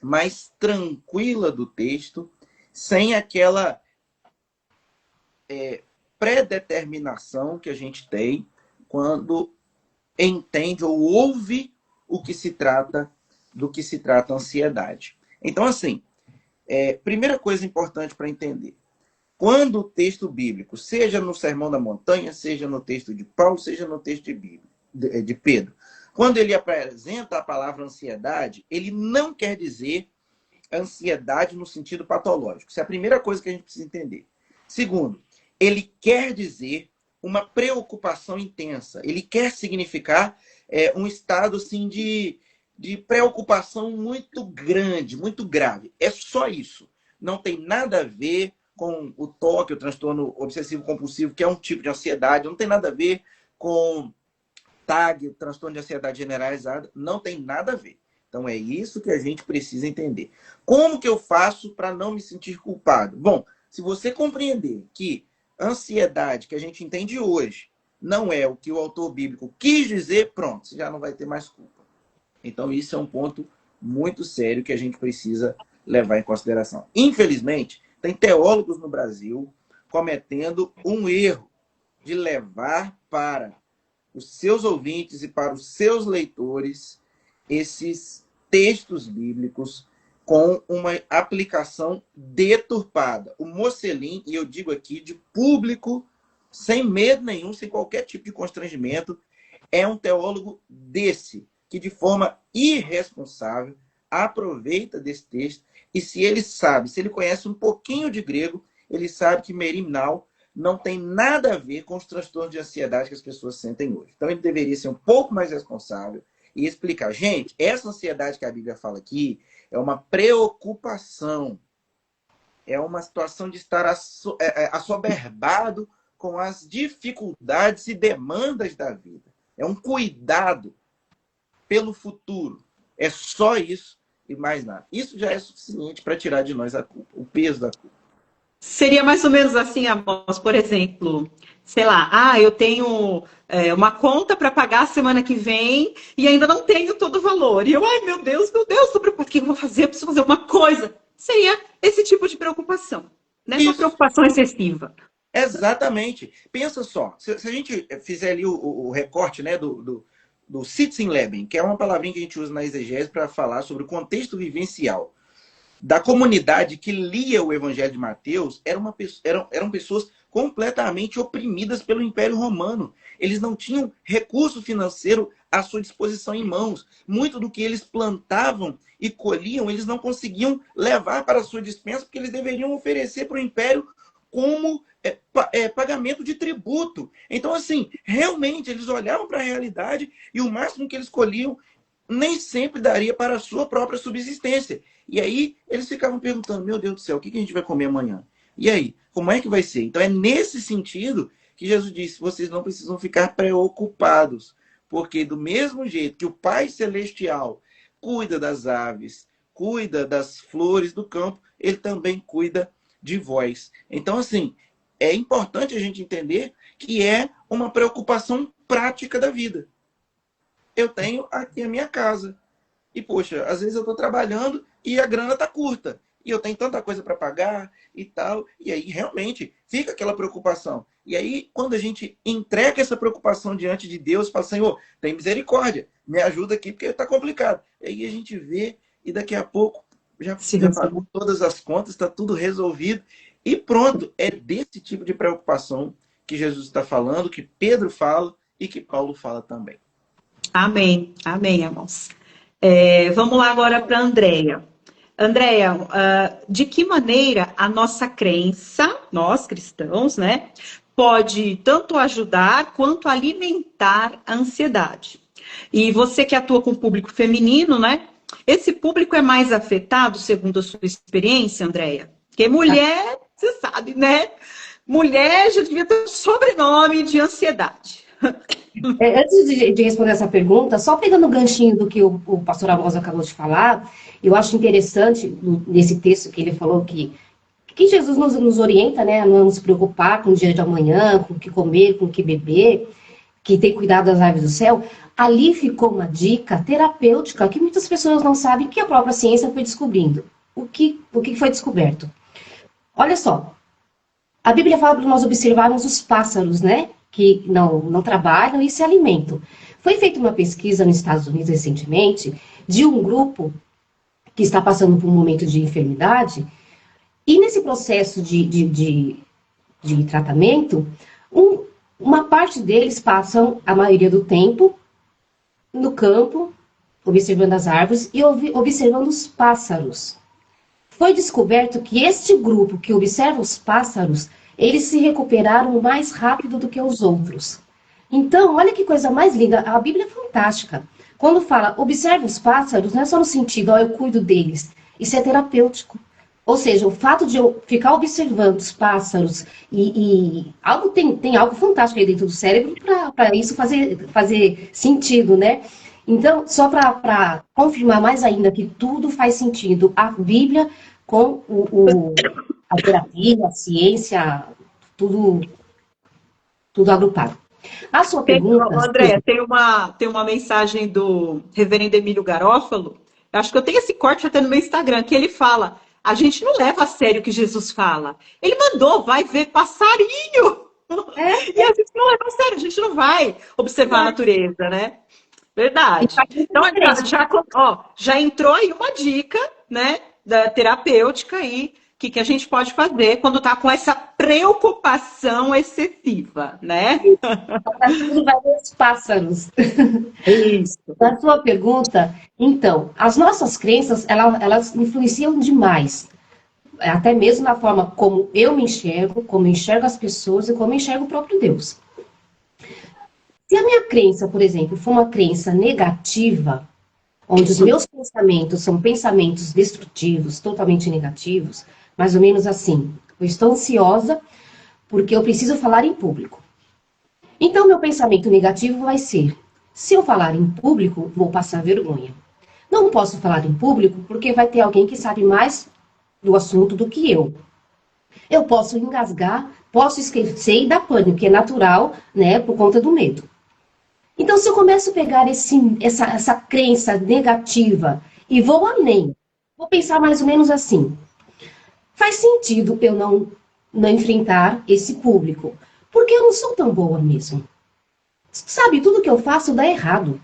mais tranquila do texto, sem aquela predeterminação que a gente tem quando entende ou ouve o que se trata, do que se trata a ansiedade. Então, assim, primeira coisa importante para entender. Quando o texto bíblico, seja no Sermão da Montanha, seja no texto de Paulo, seja no texto de Pedro, quando ele apresenta a palavra ansiedade, ele não quer dizer ansiedade no sentido patológico. Isso é a primeira coisa que a gente precisa entender. Segundo, ele quer dizer uma preocupação intensa. Ele quer significar um estado assim, de preocupação muito grande, muito grave. É só isso. Não tem nada a ver com o transtorno obsessivo-compulsivo, que é um tipo de ansiedade. Não tem nada a ver com TAG, o transtorno de ansiedade generalizada, não tem nada a ver. Então é isso que a gente precisa entender. Como que eu faço para não me sentir culpado? Bom, se você compreender que ansiedade, que a gente entende hoje, não é o que o autor bíblico quis dizer, pronto, você já não vai ter mais culpa. Então isso é um ponto muito sério que a gente precisa levar em consideração. Infelizmente, tem teólogos no Brasil cometendo um erro de levar para os seus ouvintes e para os seus leitores esses textos bíblicos com uma aplicação deturpada. O Mocelin, e eu digo aqui de público, sem medo nenhum, sem qualquer tipo de constrangimento, é um teólogo desse, que de forma irresponsável aproveita desse texto, e se ele sabe, se ele conhece um pouquinho de grego, ele sabe que Merimnau não tem nada a ver com os transtornos de ansiedade que as pessoas sentem hoje. Então ele deveria ser um pouco mais responsável e explicar, gente, essa ansiedade que a Bíblia fala aqui é uma preocupação, é uma situação de estar assoberbado com as dificuldades e demandas da vida. É um cuidado pelo futuro. É só isso e mais nada. Isso já é suficiente para tirar de nós a culpa, o peso da culpa. Seria mais ou menos assim, Amos, por exemplo, sei lá, eu tenho uma conta para pagar a semana que vem e ainda não tenho todo o valor. E eu, meu Deus, estou preocupada, o que eu vou fazer? Eu preciso fazer alguma coisa. Seria esse tipo de preocupação, né? Uma preocupação excessiva. Exatamente. Pensa só, se a gente fizer ali o recorte, né, do Sitzenleben, que é uma palavrinha que a gente usa na exegese para falar sobre o contexto vivencial da comunidade que lia o Evangelho de Mateus, eram pessoas completamente oprimidas pelo Império Romano. Eles não tinham recurso financeiro à sua disposição em mãos. Muito do que eles plantavam e colhiam, eles não conseguiam levar para a sua despensa, porque eles deveriam oferecer para o Império como pagamento de tributo. Então, assim, realmente, eles olhavam para a realidade e o máximo que eles colhiam nem sempre daria para a sua própria subsistência. E aí, eles ficavam perguntando, meu Deus do céu, o que a gente vai comer amanhã? E aí, como é que vai ser? Então, é nesse sentido que Jesus disse, vocês não precisam ficar preocupados, porque do mesmo jeito que o Pai Celestial cuida das aves, cuida das flores do campo, ele também cuida de vós. Então, assim, é importante a gente entender que é uma preocupação prática da vida. Eu tenho aqui a minha casa. E, poxa, às vezes eu estou trabalhando e a grana está curta. E eu tenho tanta coisa para pagar e tal. E aí, realmente, fica aquela preocupação. E aí, quando a gente entrega essa preocupação diante de Deus, fala, Senhor, tem misericórdia, me ajuda aqui, porque está complicado. E aí a gente vê e daqui a pouco já pagou todas as contas, está tudo resolvido. E pronto, é desse tipo de preocupação que Jesus está falando, que Pedro fala e que Paulo fala também. Amém, amém, irmãos. Vamos lá agora para a Andréia. Andréia, de que maneira a nossa crença, nós cristãos, né, pode tanto ajudar quanto alimentar a ansiedade? E você que atua com o público feminino, né, esse público é mais afetado, segundo a sua experiência, Andréia? Porque mulher, você sabe, né? Mulher já devia ter um sobrenome de ansiedade. Antes de responder essa pergunta, só pegando o ganchinho do que o pastor Amos acabou de falar, eu acho interessante, nesse texto que ele falou, que Jesus nos orienta, né, a não se preocupar com o dia de amanhã, com o que comer, com o que beber, que tem cuidado das aves do céu. Ali ficou uma dica terapêutica que muitas pessoas não sabem, que a própria ciência foi descobrindo. O que foi descoberto? Olha só, a Bíblia fala para nós observarmos os pássaros, né? Que não trabalham e se alimentam. Foi feita uma pesquisa nos Estados Unidos recentemente de um grupo que está passando por um momento de enfermidade e nesse processo de tratamento, uma parte deles passam a maioria do tempo no campo, observando as árvores e observando os pássaros. Foi descoberto que este grupo que observa os pássaros, eles se recuperaram mais rápido do que os outros. Então, olha que coisa mais linda. A Bíblia é fantástica. Quando fala, observe os pássaros, não é só no sentido, eu cuido deles. Isso é terapêutico. Ou seja, o fato de eu ficar observando os pássaros algo tem algo fantástico aí dentro do cérebro para isso fazer sentido, né? Então, só para confirmar mais ainda que tudo faz sentido, a Bíblia com a terapia, a ciência, tudo agrupado. A sua pergunta... André, tem uma mensagem do reverendo Emílio Garófalo, eu acho que eu tenho esse corte até no meu Instagram, que ele fala, a gente não leva a sério o que Jesus fala. Ele mandou, vai ver passarinho. E a gente não leva a sério, a gente não vai observar a natureza, né? Verdade. Então, já entrou aí uma dica, né, da terapêutica aí, que a gente pode fazer quando está com essa preocupação excessiva, né? Tudo vai ver os pássaros. Isso. Na sua pergunta, então, as nossas crenças, elas influenciam demais. Até mesmo na forma como eu me enxergo, como eu enxergo as pessoas e como eu enxergo o próprio Deus. Se a minha crença, por exemplo, for uma crença negativa, onde os meus pensamentos são pensamentos destrutivos, totalmente negativos, mais ou menos assim, eu estou ansiosa porque eu preciso falar em público. Então, meu pensamento negativo vai ser, se eu falar em público, vou passar vergonha. Não posso falar em público porque vai ter alguém que sabe mais do assunto do que eu. Eu posso engasgar, posso esquecer e dar pânico, que é natural, né, por conta do medo. Então, se eu começo a pegar essa crença negativa e vou além, vou pensar mais ou menos assim. Faz sentido eu não enfrentar esse público, porque eu não sou tão boa mesmo. Sabe, tudo que eu faço dá errado.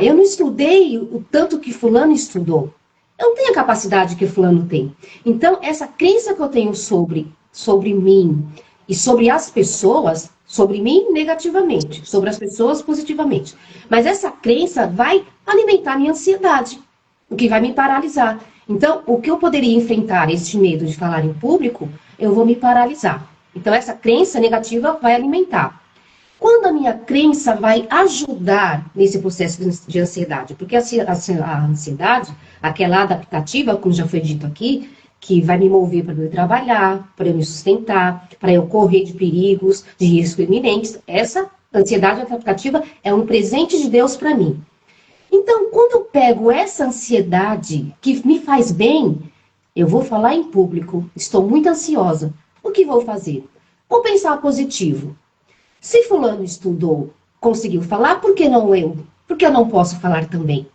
Eu não estudei o tanto que fulano estudou. Eu não tenho a capacidade que fulano tem. Então, essa crença que eu tenho sobre mim e sobre as pessoas, sobre mim negativamente, sobre as pessoas positivamente. Mas essa crença vai alimentar minha ansiedade, o que vai me paralisar. Então, o que eu poderia enfrentar este medo de falar em público, eu vou me paralisar. Então, essa crença negativa vai alimentar. Quando a minha crença vai ajudar nesse processo de ansiedade? Porque a ansiedade, aquela adaptativa, como já foi dito aqui, que vai me mover para eu trabalhar, para eu me sustentar, para eu correr de perigos, de riscos iminentes. Essa ansiedade adaptativa é um presente de Deus para mim. Então, quando eu pego essa ansiedade que me faz bem, eu vou falar em público, estou muito ansiosa. O que vou fazer? Vou pensar positivo. Se fulano estudou, conseguiu falar, por que não eu? Por que eu não posso falar também?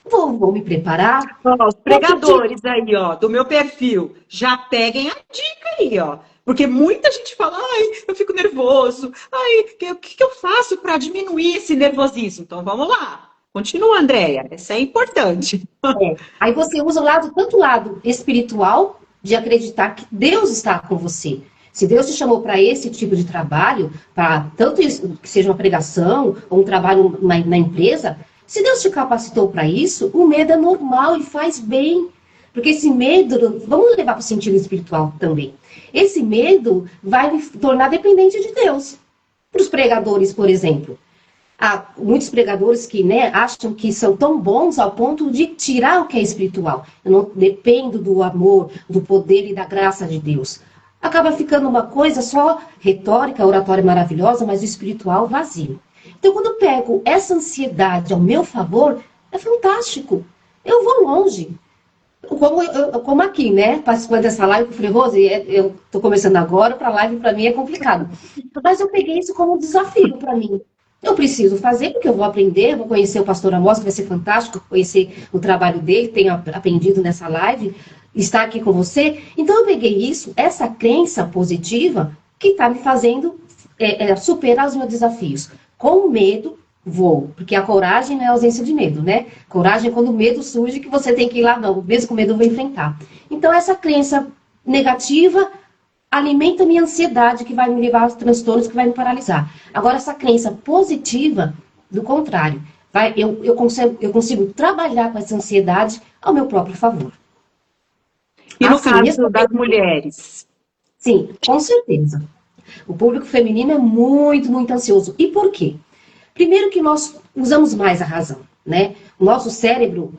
Vou me preparar. Os pregadores aí, do meu perfil, já peguem a dica aí, Porque muita gente fala, eu fico nervoso. O que eu faço para diminuir esse nervosismo? Então, vamos lá. Continua, Andréia. Isso é importante. Aí você usa tanto o lado espiritual, de acreditar que Deus está com você. Se Deus te chamou para esse tipo de trabalho, para tanto isso, que seja uma pregação ou um trabalho na empresa, se Deus te capacitou para isso, o medo é normal e faz bem. Porque esse medo, vamos levar para o sentido espiritual também. Esse medo vai me tornar dependente de Deus. Para os pregadores, por exemplo. Há muitos pregadores que acham que são tão bons ao ponto de tirar o que é espiritual. Eu não dependo do amor, do poder e da graça de Deus. Acaba ficando uma coisa só retórica, oratória maravilhosa, mas o espiritual vazio. Então, quando eu pego essa ansiedade ao meu favor, é fantástico. Eu vou longe. Como aqui, participando dessa live, eu falei, Rose, eu estou começando agora, para a live para mim é complicado. Mas eu peguei isso como um desafio para mim. Eu preciso fazer, porque eu vou aprender, vou conhecer o pastor Amós, que vai ser fantástico, conhecer o trabalho dele, tenho aprendido nessa live, estar aqui com você. Então eu peguei isso, essa crença positiva, que está me fazendo superar os meus desafios. Com medo, vou, porque a coragem não é a ausência de medo, Coragem é quando o medo surge, que você tem que ir lá, não, mesmo com medo eu vou enfrentar. Então essa crença negativa alimenta a minha ansiedade, que vai me levar aos transtornos, que vai me paralisar. Agora, essa crença positiva, do contrário, eu consigo trabalhar com essa ansiedade ao meu próprio favor. E no caso das mulheres? Sim, com certeza. O público feminino é muito, muito ansioso. E por quê? Primeiro que nós usamos mais a razão, O nosso cérebro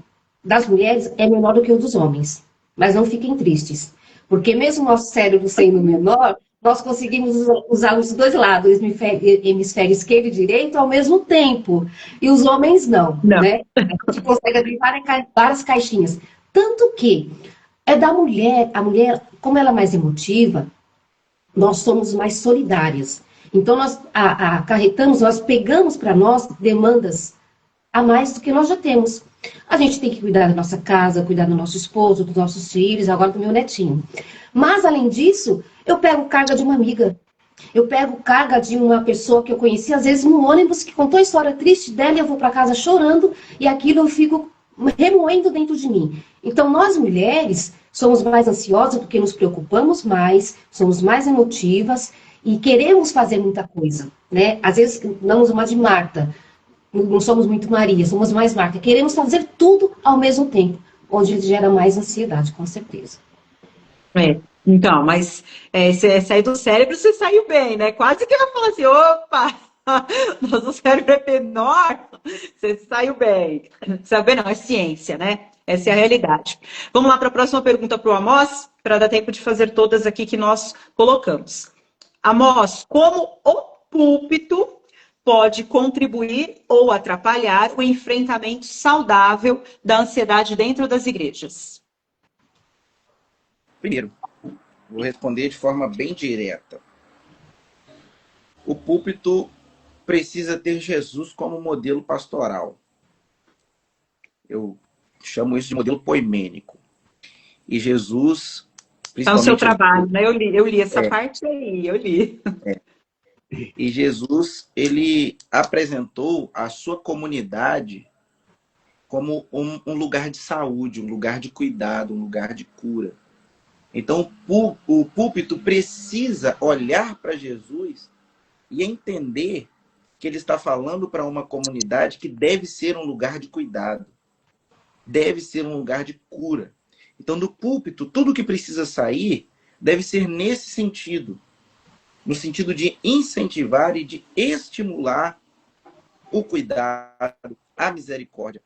das mulheres é menor do que o dos homens. Mas não fiquem tristes, porque mesmo nosso cérebro sendo menor, nós conseguimos usar os dois lados, hemisfério esquerdo e direito, ao mesmo tempo. E os homens não, Não. né? A gente consegue abrir várias caixinhas. Tanto que é da mulher, a mulher, como ela é mais emotiva, nós somos mais solidárias. Então, nós acarretamos, nós pegamos para nós demandas a mais do que nós já temos. A gente tem que cuidar da nossa casa, cuidar do nosso esposo, dos nossos filhos, agora do meu netinho. Mas, além disso, eu pego carga de uma amiga. Eu pego carga de uma pessoa que eu conheci, às vezes no ônibus, que contou a história triste dela e eu vou para casa chorando e aquilo eu fico remoendo dentro de mim. Então, nós mulheres somos mais ansiosas porque nos preocupamos mais, somos mais emotivas e queremos fazer muita coisa, né? Às vezes, damos uma de Marta, não somos muito Maria, somos mais Marta. Queremos fazer tudo ao mesmo tempo, onde gera mais ansiedade, com certeza. Então, mas sair do cérebro, você saiu bem, né? Quase que eu falo assim, opa, nosso cérebro é menor, você saiu bem. Saber não, é ciência, né? Essa é a realidade. Vamos lá para a próxima pergunta para o Amós, para dar tempo de fazer todas aqui que nós colocamos. Amós, como o púlpito pode contribuir ou atrapalhar o enfrentamento saudável da ansiedade dentro das igrejas? Primeiro, vou responder de forma bem direta. O púlpito precisa ter Jesus como modelo pastoral. Eu chamo isso de modelo poimênico. E Jesus, Está no seu principalmente... trabalho, né? Eu li essa parte aí, eu li. E Jesus, ele apresentou a sua comunidade como um lugar de saúde, um lugar de cuidado, um lugar de cura. Então, o púlpito precisa olhar para Jesus e entender que ele está falando para uma comunidade que deve ser um lugar de cuidado, deve ser um lugar de cura. Então, do púlpito, tudo que precisa sair deve ser nesse sentido, no sentido de incentivar e de estimular o cuidado, a misericórdia,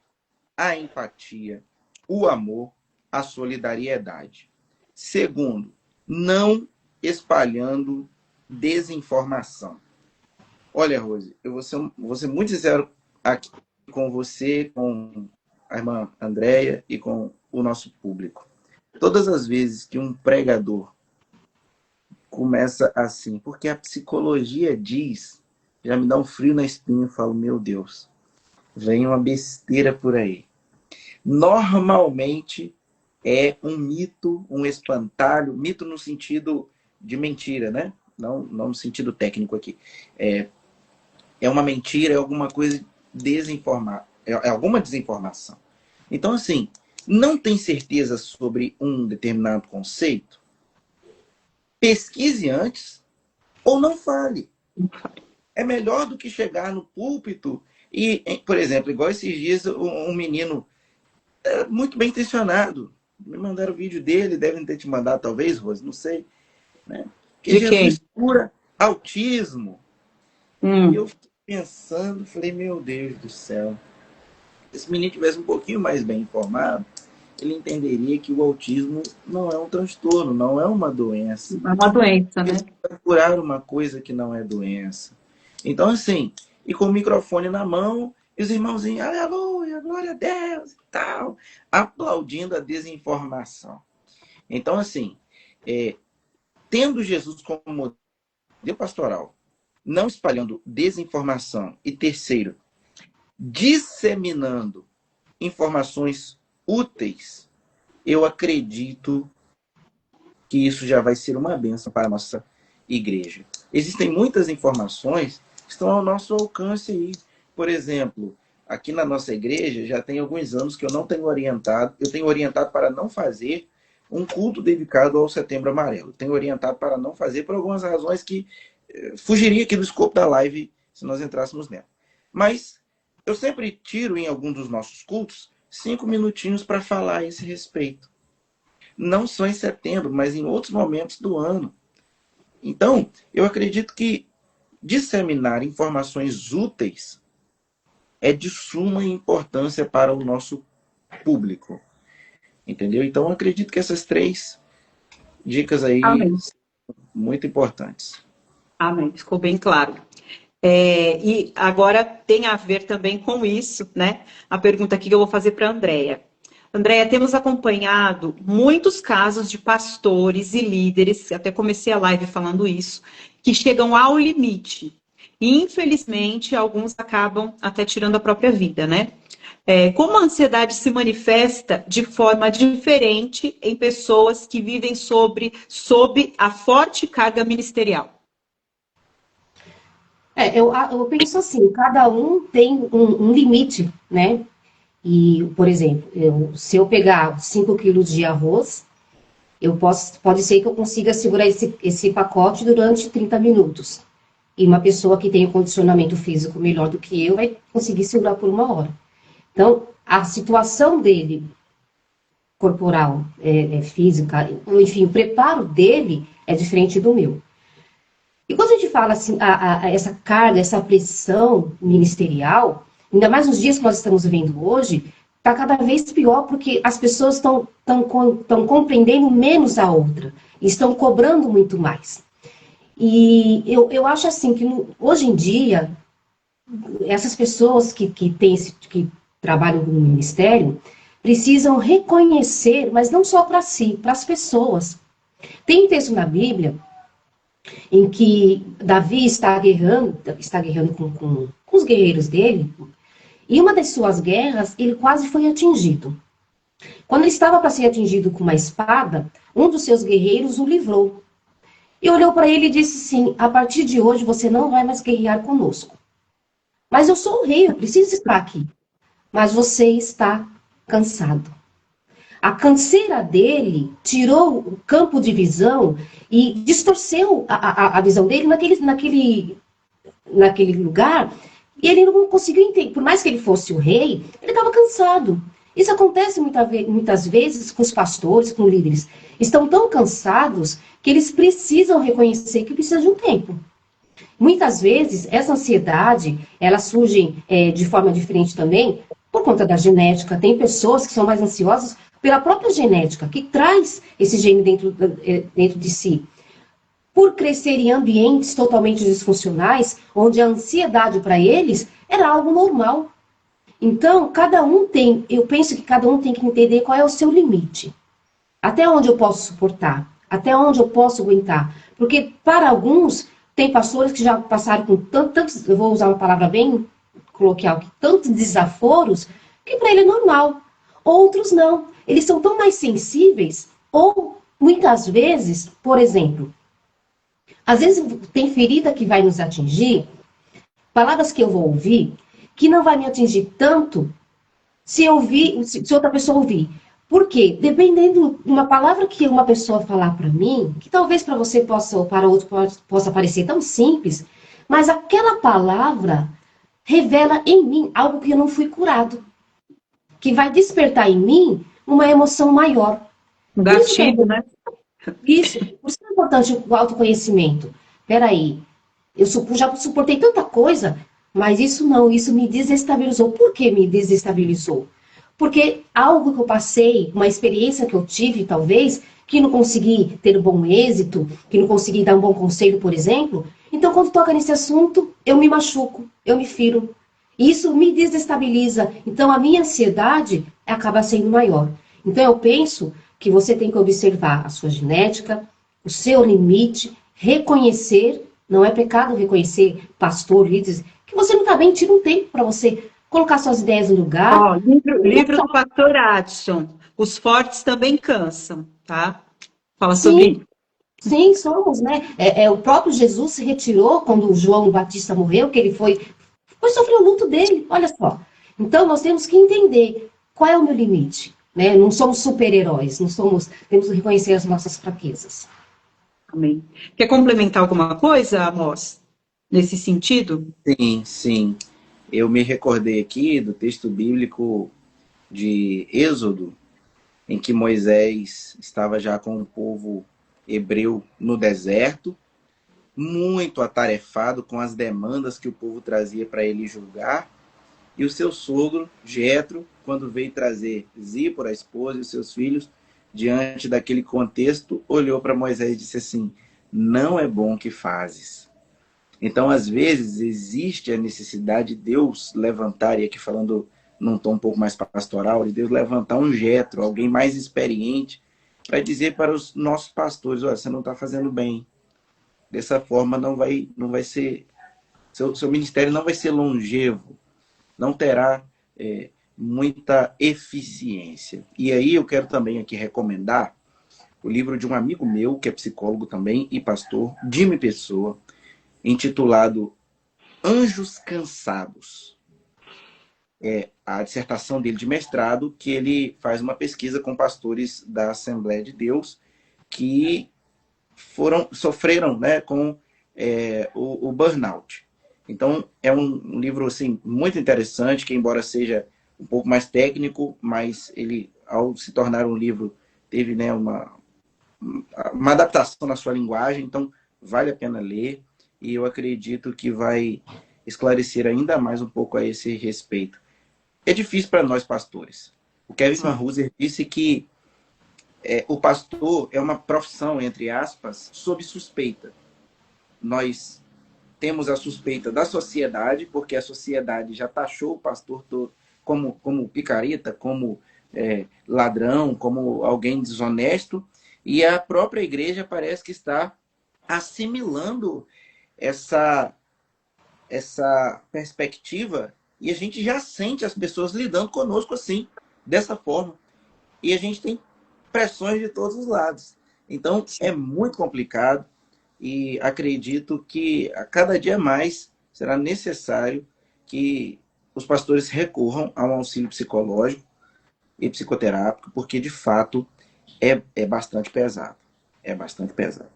a empatia, o amor, a solidariedade. Segundo, não espalhando desinformação. Olha, Rose, eu vou ser muito sincero aqui com você, com a irmã Andréia e com o nosso público. Todas as vezes que um pregador começa assim, porque a psicologia diz, já me dá um frio na espinha, eu falo, meu Deus, vem uma besteira por aí. Normalmente é um mito, um espantalho, mito no sentido de mentira, né? Não no sentido técnico aqui. É uma mentira, é alguma coisa desinformada, é alguma desinformação. Então, assim, não tem certeza sobre um determinado conceito? Pesquise antes ou não fale. É melhor do que chegar no púlpito e, por exemplo, igual esses dias, um menino muito bem intencionado, me mandaram o vídeo dele, devem ter te mandado talvez, Rose, não sei, né? Que Jesus cura autismo. E eu fiquei pensando, falei, meu Deus do céu, se esse menino tivesse um pouquinho mais bem informado, ele entenderia que o autismo não é um transtorno, não é uma doença. É uma doença, né? Vai curar uma coisa que não é doença. Então, assim, e com o microfone na mão, e os irmãozinhos, aleluia, glória a Deus e tal, aplaudindo a desinformação. Então, assim, tendo Jesus como modelo pastoral, não espalhando desinformação, e terceiro, disseminando informações úteis, eu acredito que isso já vai ser uma bênção para a nossa igreja. Existem muitas informações que estão ao nosso alcance aí. Por exemplo, aqui na nossa igreja já tem alguns anos que eu não tenho orientado, eu tenho orientado para não fazer um culto dedicado ao Setembro Amarelo. Tenho orientado para não fazer por algumas razões que fugiria aqui do escopo da live se nós entrássemos nela. Mas eu sempre tiro em algum dos nossos cultos 5 minutinhos para falar a esse respeito. Não só em setembro, mas em outros momentos do ano. Então, eu acredito que disseminar informações úteis é de suma importância para o nosso público. Entendeu? Então, eu acredito que essas 3 dicas aí Amém. são muito importantes. Amém. Ficou bem claro. E agora tem a ver também com isso, né? A pergunta aqui que eu vou fazer para a Andréia. Andréia, temos acompanhado muitos casos de pastores e líderes, até comecei a live falando isso, que chegam ao limite. E, infelizmente, alguns acabam até tirando a própria vida, né? Como a ansiedade se manifesta de forma diferente em pessoas que vivem sob a forte carga ministerial? Eu penso assim, cada um tem um limite, né? E, por exemplo, se eu pegar 5 quilos de arroz, pode ser que eu consiga segurar esse pacote durante 30 minutos. E uma pessoa que tem um condicionamento físico melhor do que eu vai conseguir segurar por 1 hora. Então, a situação dele, corporal, física, enfim, o preparo dele é diferente do meu. E quando a gente fala assim, essa carga, essa pressão ministerial, ainda mais nos dias que nós estamos vivendo hoje, está cada vez pior porque as pessoas estão compreendendo menos a outra, estão cobrando muito mais. E eu acho assim que hoje em dia, essas pessoas que trabalham no ministério precisam reconhecer, mas não só para si, para as pessoas. Tem um texto na Bíblia em que Davi está guerreando com os guerreiros dele, e uma das suas guerras, ele quase foi atingido. Quando ele estava para ser atingido com uma espada, um dos seus guerreiros o livrou. E olhou para ele e disse assim: a partir de hoje você não vai mais guerrear conosco. Mas eu sou o rei, eu preciso estar aqui. Mas você está cansado. A canseira dele tirou o campo de visão e distorceu a visão dele naquele lugar, e ele não conseguiu entender. Por mais que ele fosse o rei, ele estava cansado. Isso acontece muitas vezes com os pastores, com líderes. Estão tão cansados que eles precisam reconhecer que precisa de um tempo. Muitas vezes, essa ansiedade, ela surge de forma diferente também por conta da genética. Tem pessoas que são mais ansiosas pela própria genética, que traz esse gene dentro de si. Por crescer em ambientes totalmente disfuncionais, onde a ansiedade para eles era algo normal. Então, eu penso que cada um tem que entender qual é o seu limite. Até onde eu posso suportar, até onde eu posso aguentar. Porque para alguns, tem pastores que já passaram com tantos, eu vou usar uma palavra bem coloquial, tantos desaforos, que para ele é normal. Outros não. Eles são tão mais sensíveis, ou muitas vezes, por exemplo, às vezes tem ferida que vai nos atingir, palavras que eu vou ouvir, que não vai me atingir tanto se outra pessoa ouvir. Por quê? Dependendo de uma palavra que uma pessoa falar para mim, que talvez para você possa, ou para outro possa parecer tão simples, mas aquela palavra revela em mim algo que eu não fui curado, que vai despertar em mim uma emoção maior. Um Por isso que gatilho, né? por isso que é importante o autoconhecimento. Peraí, já suportei tanta coisa, mas isso me desestabilizou. Por que me desestabilizou? Porque algo que eu passei, uma experiência que eu tive, talvez, que não consegui ter um bom êxito, que não consegui dar um bom conselho, por exemplo. Então, quando toca nesse assunto, eu me machuco, eu me firo. Isso me desestabiliza. Então, a minha ansiedade acaba sendo maior. Então, eu penso que você tem que observar a sua genética, o seu limite, reconhecer, não é pecado reconhecer, pastor, líderes, que você não está bem, tira um tempo para você colocar suas ideias no lugar. Livro do pastor Adson. Os fortes também cansam, tá? Fala sobre Sim, isso. sim, somos, né? O próprio Jesus se retirou quando o João Batista morreu, que ele foi sofrer o luto dele, olha só. Então, nós temos que entender qual é o meu limite, né? Não somos super-heróis, temos que reconhecer as nossas fraquezas. Amém. Quer complementar alguma coisa, Amós, nesse sentido? Sim, sim. Eu me recordei aqui do texto bíblico de Êxodo, em que Moisés estava já com o povo hebreu no deserto, muito atarefado com as demandas que o povo trazia para ele julgar, e o seu sogro, Jetro, quando veio trazer Zípora, a esposa e os seus filhos, diante daquele contexto, olhou para Moisés e disse assim: não é bom que fazes. Então, às vezes, existe a necessidade de Deus levantar, e aqui falando num tom um pouco mais pastoral, de Deus levantar um Jetro, alguém mais experiente, para dizer para os nossos pastores: olha, você não está fazendo bem. Dessa forma não vai ser, seu ministério não vai ser longevo, não terá muita eficiência. E aí eu quero também aqui recomendar o livro de um amigo meu, que é psicólogo também e pastor, Jimmy Pessoa, intitulado Anjos Cansados. É a dissertação dele de mestrado, que ele faz uma pesquisa com pastores da Assembleia de Deus que sofreram, né, com o burnout. Então, é um livro assim, muito interessante, que embora seja um pouco mais técnico, mas ele, ao se tornar um livro, teve, né, uma adaptação na sua linguagem, então vale a pena ler, e eu acredito que vai esclarecer ainda mais um pouco a esse respeito. É difícil para nós pastores. O Kevin Van Hooser disse que o pastor é uma profissão, entre aspas, sob suspeita. Nós temos a suspeita da sociedade, porque a sociedade já taxou o pastor como picareta, como ladrão, como alguém desonesto, e a própria igreja parece que está assimilando essa perspectiva, e a gente já sente as pessoas lidando conosco assim, dessa forma. E a gente tem pressões de todos os lados. Então, é muito complicado, e acredito que a cada dia mais será necessário que os pastores recorram a um auxílio psicológico e psicoterápico, porque, de fato, é bastante pesado. É bastante pesado.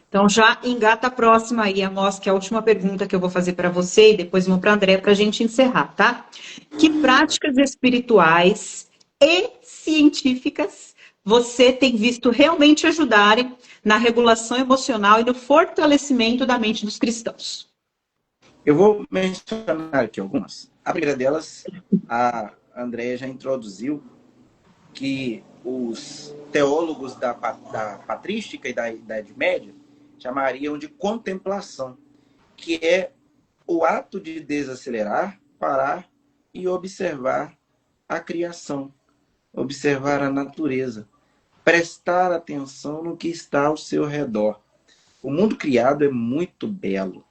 Então já engata a próxima aí, Amós, que é a última pergunta que eu vou fazer para você e depois vou para a André para a gente encerrar, tá? Que práticas espirituais e científicas você tem visto realmente ajudarem na regulação emocional e no fortalecimento da mente dos cristãos? Eu vou mencionar aqui algumas. A primeira delas, a Andréia já introduziu, que os teólogos da patrística e da Idade Média chamariam de contemplação, que é o ato de desacelerar, parar e observar a criação, observar a natureza, prestar atenção no que está ao seu redor. O mundo criado é muito belo,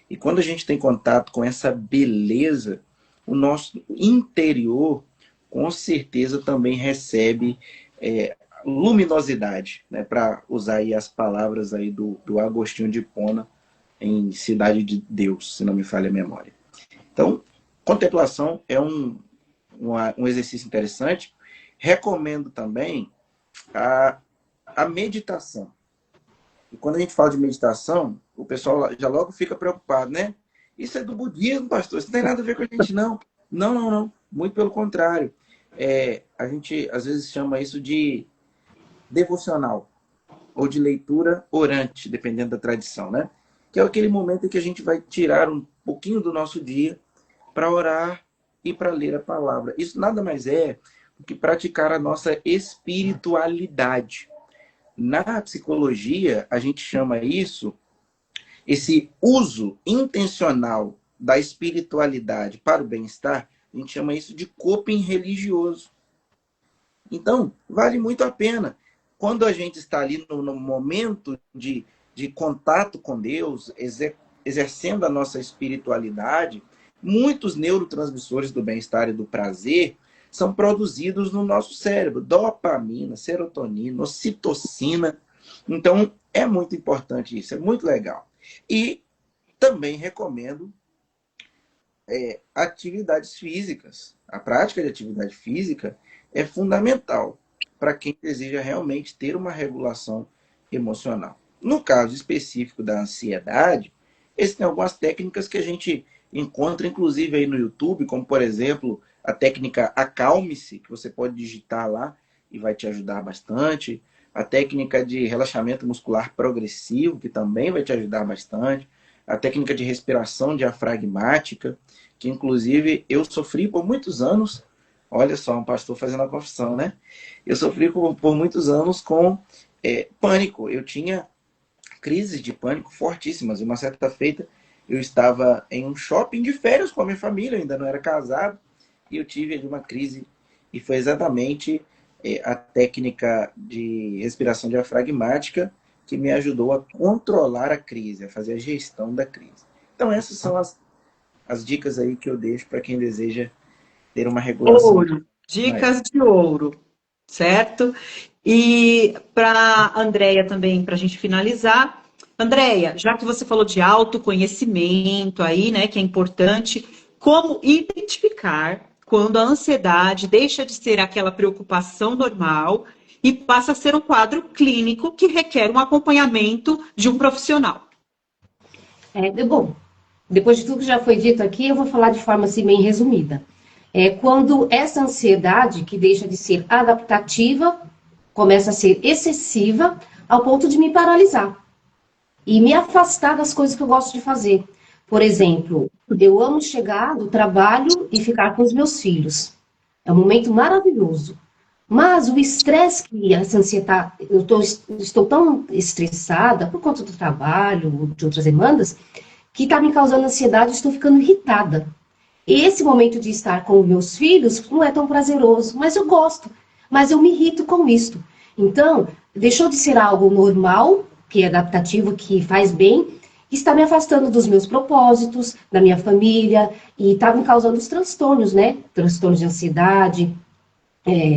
e quando a gente tem contato com essa beleza, o nosso interior, com certeza, também recebe luminosidade, né, para usar aí as palavras aí do Agostinho de Hipona em Cidade de Deus, se não me falha a memória. Então, contemplação é um exercício interessante. Recomendo também a meditação. E quando a gente fala de meditação, o pessoal já logo fica preocupado, né? Isso é do budismo, pastor, isso não tem nada a ver com a gente, não. Não. Muito pelo contrário. A gente, às vezes, chama isso de devocional ou de leitura orante, dependendo da tradição, né? Que é aquele momento em que a gente vai tirar um pouquinho do nosso dia para orar e para ler a palavra. Isso nada mais é do que praticar a nossa espiritualidade. Na psicologia, a gente chama isso, esse uso intencional da espiritualidade para o bem-estar, a gente chama isso de coping religioso. Então, vale muito a pena. Quando a gente está ali no momento de contato com Deus, exercendo a nossa espiritualidade, muitos neurotransmissores do bem-estar e do prazer são produzidos no nosso cérebro. Dopamina, serotonina, ocitocina. Então, é muito importante isso, é muito legal. E também recomendo atividades físicas. A prática de atividade física é fundamental para quem deseja realmente ter uma regulação emocional. No caso específico da ansiedade, existem algumas técnicas que a gente encontra, inclusive, aí no YouTube, como, por exemplo, a técnica Acalme-se, que você pode digitar lá e vai te ajudar bastante. A técnica de relaxamento muscular progressivo, que também vai te ajudar bastante. A técnica de respiração diafragmática, que, inclusive, eu sofri por muitos anos Olha só, um pastor fazendo a confissão, né? Eu sofri por muitos anos com pânico. Eu tinha crises de pânico fortíssimas. E uma certa feita, eu estava em um shopping de férias com a minha família, eu ainda não era casado, e eu tive ali uma crise. E foi exatamente a técnica de respiração diafragmática que me ajudou a controlar a crise, a fazer a gestão da crise. Então, essas são as dicas aí que eu deixo para quem deseja ter uma regulação Ouro, maior. dicas de ouro, certo? E para Andréia também, para a gente finalizar. Andréia, já que você falou de autoconhecimento aí, né, que é importante, como identificar quando a ansiedade deixa de ser aquela preocupação normal e passa a ser um quadro clínico que requer um acompanhamento de um profissional? Bom, depois de tudo que já foi dito aqui, eu vou falar de forma assim bem resumida. É quando essa ansiedade, que deixa de ser adaptativa, começa a ser excessiva, ao ponto de me paralisar e me afastar das coisas que eu gosto de fazer. Por exemplo, eu amo chegar do trabalho e ficar com os meus filhos. É um momento maravilhoso. Mas o estresse que essa ansiedade, estou tão estressada por conta do trabalho, de outras demandas, que está me causando ansiedade, estou ficando irritada. Esse momento de estar com meus filhos não é tão prazeroso, mas eu gosto, mas eu me irrito com isto. Então, deixou de ser algo normal, que é adaptativo, que faz bem, está me afastando dos meus propósitos, da minha família, e está me causando os transtornos, né? Transtornos de ansiedade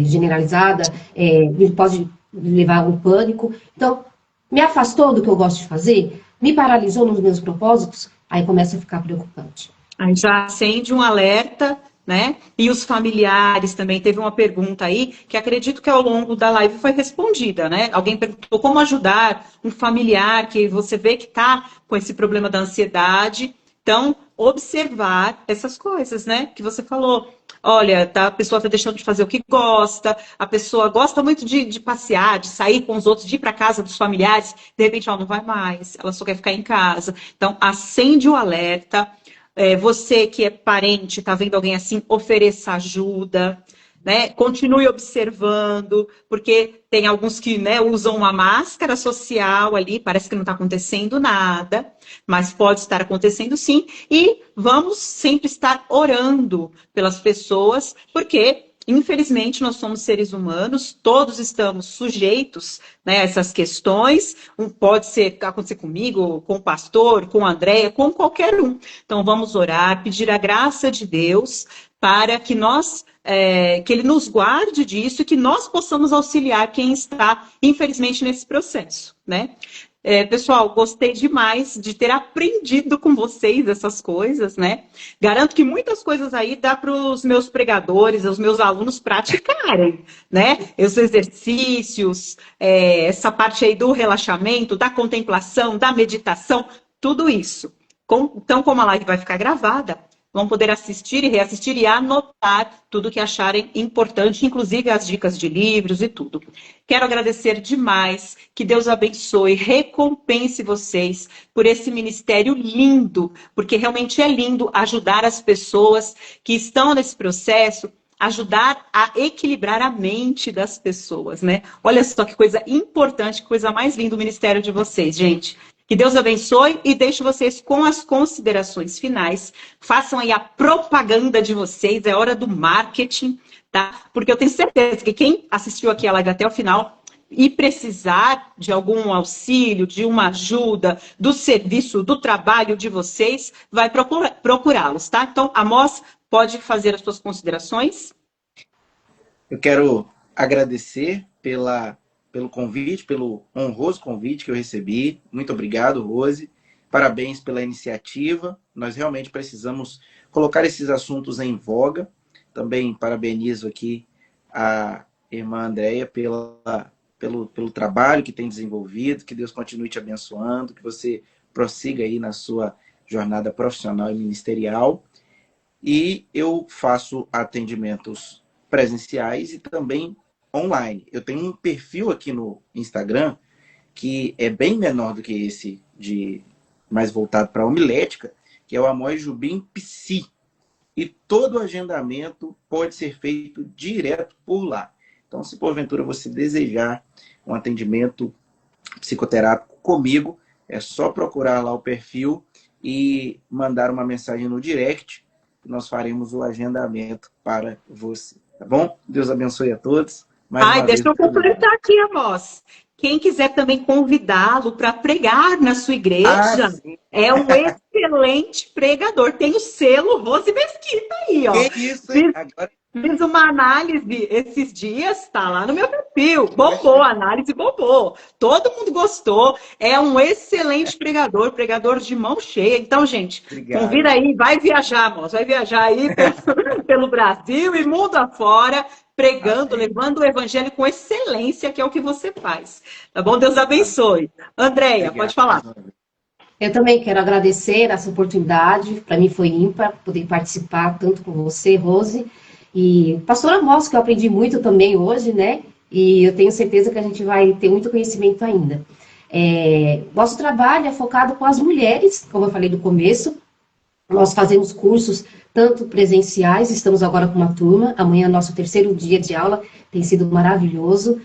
generalizada, pode levar a um pânico. Então, me afastou do que eu gosto de fazer, me paralisou nos meus propósitos, aí começa a ficar preocupante. Aí já acende um alerta, né? E os familiares também. Teve uma pergunta aí que acredito que ao longo da live foi respondida, né? Alguém perguntou como ajudar um familiar que você vê que está com esse problema da ansiedade. Então, observar essas coisas, né? Que você falou. Olha, tá, a pessoa está deixando de fazer o que gosta, a pessoa gosta muito de passear, de sair com os outros, de ir para casa dos familiares, de repente ela não vai mais, ela só quer ficar em casa. Então, acende o alerta. Você que é parente, está vendo alguém assim, ofereça ajuda, né? Continue observando, porque tem alguns que, né, usam uma máscara social ali, parece que não está acontecendo nada, mas pode estar acontecendo sim, e vamos sempre estar orando pelas pessoas, porque infelizmente, nós somos seres humanos, todos estamos sujeitos, né, a essas questões. Pode acontecer comigo, com o pastor, com a Andréia, com qualquer um. Então, vamos orar, pedir a graça de Deus para que que Ele nos guarde disso e que nós possamos auxiliar quem está, infelizmente, nesse processo, né? Pessoal, gostei demais de ter aprendido com vocês essas coisas, né? Garanto que muitas coisas aí dá para os meus pregadores, os meus alunos praticarem, né? Os exercícios, essa parte aí do relaxamento, da contemplação, da meditação, tudo isso. Então, como a live vai ficar gravada, vão poder assistir e reassistir e anotar tudo que acharem importante, inclusive as dicas de livros e tudo. Quero agradecer demais, que Deus abençoe, recompense vocês por esse ministério lindo, porque realmente é lindo ajudar as pessoas que estão nesse processo, ajudar a equilibrar a mente das pessoas, né? Olha só que coisa importante, que coisa mais linda o ministério de vocês, gente. Que Deus abençoe e deixe vocês com as considerações finais. Façam aí a propaganda de vocês, é hora do marketing, tá? Porque eu tenho certeza que quem assistiu aqui a live até o final e precisar de algum auxílio, de uma ajuda, do serviço, do trabalho de vocês, vai procurá-los, tá? Então, Amós, pode fazer as suas considerações? Eu quero agradecer pelo convite, pelo honroso convite que eu recebi. Muito obrigado, Rose. Parabéns pela iniciativa. Nós realmente precisamos colocar esses assuntos em voga. Também parabenizo aqui a irmã Andréia pelo trabalho que tem desenvolvido. Que Deus continue te abençoando, que você prossiga aí na sua jornada profissional e ministerial. E eu faço atendimentos presenciais e também online. Eu tenho um perfil aqui no Instagram que é bem menor do que esse, mais voltado para a homilética, que é o Amós Jubim Psi. e todo o agendamento pode ser feito direto por lá. Então, se porventura você desejar um atendimento psicoterápico comigo, é só procurar lá o perfil e mandar uma mensagem no direct, que nós faremos o agendamento para você. Tá bom? Deus abençoe a todos. Mais uma vez, Deixa eu completar aqui a voz. Quem quiser também convidá-lo para pregar na sua igreja, é um excelente pregador. Tem o selo Rose Mesquita aí, ó. Que isso, hein? Agora... Fiz uma análise esses dias, tá lá no meu perfil. Bobou, análise bobou. Todo mundo gostou. É um excelente pregador, pregador de mão cheia. Então, gente, Obrigado. Convida aí, vai viajar, moço. Vai viajar aí pelo Brasil e mundo afora, pregando, levando o evangelho com excelência, que é o que você faz. Tá bom? Deus abençoe. Andréia, pode falar. Eu também quero agradecer essa oportunidade. Para mim foi ímpar poder participar tanto com você, Rose, e pastora Amós, que eu aprendi muito também hoje, né? E eu tenho certeza que a gente vai ter muito conhecimento ainda. Nosso trabalho é focado com as mulheres, como eu falei no começo. Nós fazemos cursos tanto presenciais, estamos agora com uma turma, amanhã é nosso 3º dia de aula, tem sido maravilhoso.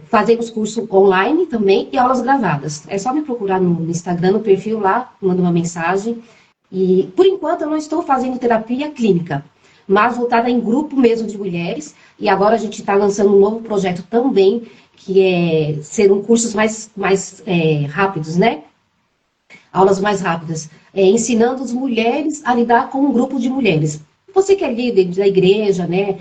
Fazemos curso online também e aulas gravadas. É só me procurar no Instagram, no perfil lá, manda uma mensagem. E, por enquanto, eu não estou fazendo terapia clínica, mas voltada em grupo mesmo de mulheres. E agora a gente está lançando um novo projeto também, que é serão cursos mais rápidos, né? Aulas mais rápidas, ensinando as mulheres a lidar com um grupo de mulheres. Você que é líder da igreja, né,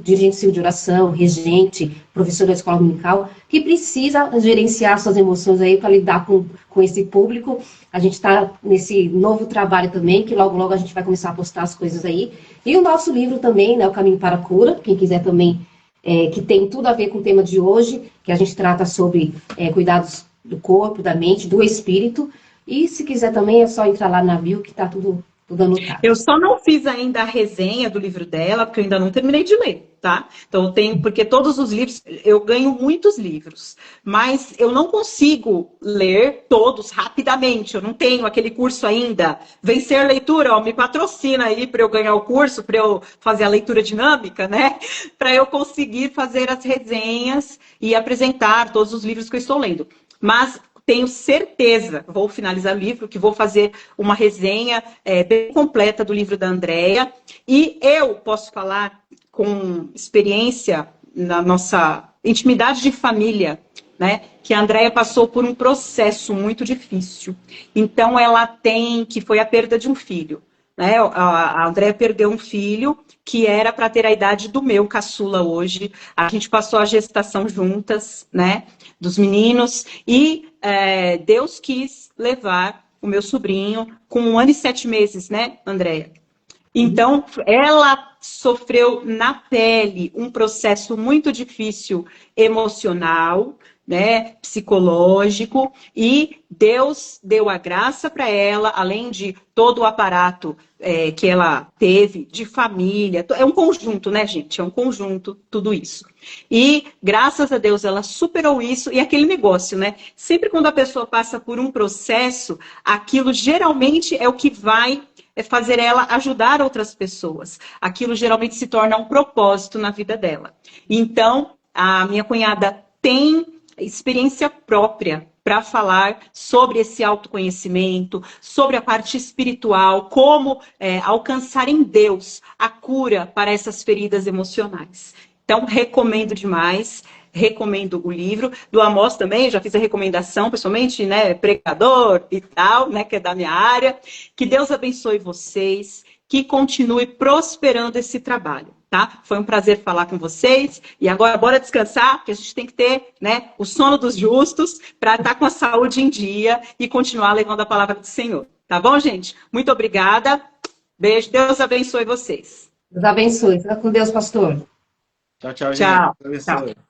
dirigente civil de oração, regente, professor da escola dominical, que precisa gerenciar suas emoções aí para lidar com esse público. A gente está nesse novo trabalho também, que logo, logo a gente vai começar a postar as coisas aí. E o nosso livro também, né, O Caminho para a Cura, quem quiser também, que tem tudo a ver com o tema de hoje, que a gente trata sobre cuidados do corpo, da mente, do espírito. E se quiser também, é só entrar lá na bio, que está tudo anotado. Eu só não fiz ainda a resenha do livro dela, porque eu ainda não terminei de ler, tá? Então eu tenho, porque todos os livros, eu ganho muitos livros, mas eu não consigo ler todos rapidamente. Eu não tenho aquele curso ainda. Vencer Leitura, ó, me patrocina aí para eu ganhar o curso, para eu fazer a leitura dinâmica, né? Para eu conseguir fazer as resenhas e apresentar todos os livros que eu estou lendo. Mas tenho certeza, vou finalizar o livro, que vou fazer uma resenha bem completa do livro da Andréia. E eu posso falar com experiência na nossa intimidade de família, né? Que a Andréia passou por um processo muito difícil. Então, ela que foi a perda de um filho. Né? A Andréia perdeu um filho que era para ter a idade do meu caçula hoje. A gente passou a gestação juntas, né? Dos meninos. E Deus quis levar o meu sobrinho com 1 ano e 7 meses, né, Andréia? Então, ela sofreu na pele um processo muito difícil emocional, né, psicológico, e Deus deu a graça para ela, além de todo o aparato que ela teve, de família. É um conjunto, né, gente? É um conjunto, tudo isso. E, graças a Deus, ela superou isso. E aquele negócio, né? Sempre quando a pessoa passa por um processo, aquilo geralmente é o que vai fazer ela ajudar outras pessoas. Aquilo geralmente se torna um propósito na vida dela. Então, a minha cunhada tem experiência própria para falar sobre esse autoconhecimento, sobre a parte espiritual, como alcançar em Deus a cura para essas feridas emocionais. Então, recomendo demais, recomendo o livro. Do Amós também, já fiz a recomendação, pessoalmente, né, pregador e tal, né, que é da minha área. Que Deus abençoe vocês, que continue prosperando esse trabalho. Tá? Foi um prazer falar com vocês. E agora, bora descansar, porque a gente tem que ter, né, o sono dos justos para estar com a saúde em dia e continuar levando a palavra do Senhor. Tá bom, gente? Muito obrigada. Beijo. Deus abençoe vocês. Deus abençoe. Fica com Deus, pastor. Tchau, tchau, gente. Tchau. Deus abençoe. Tchau.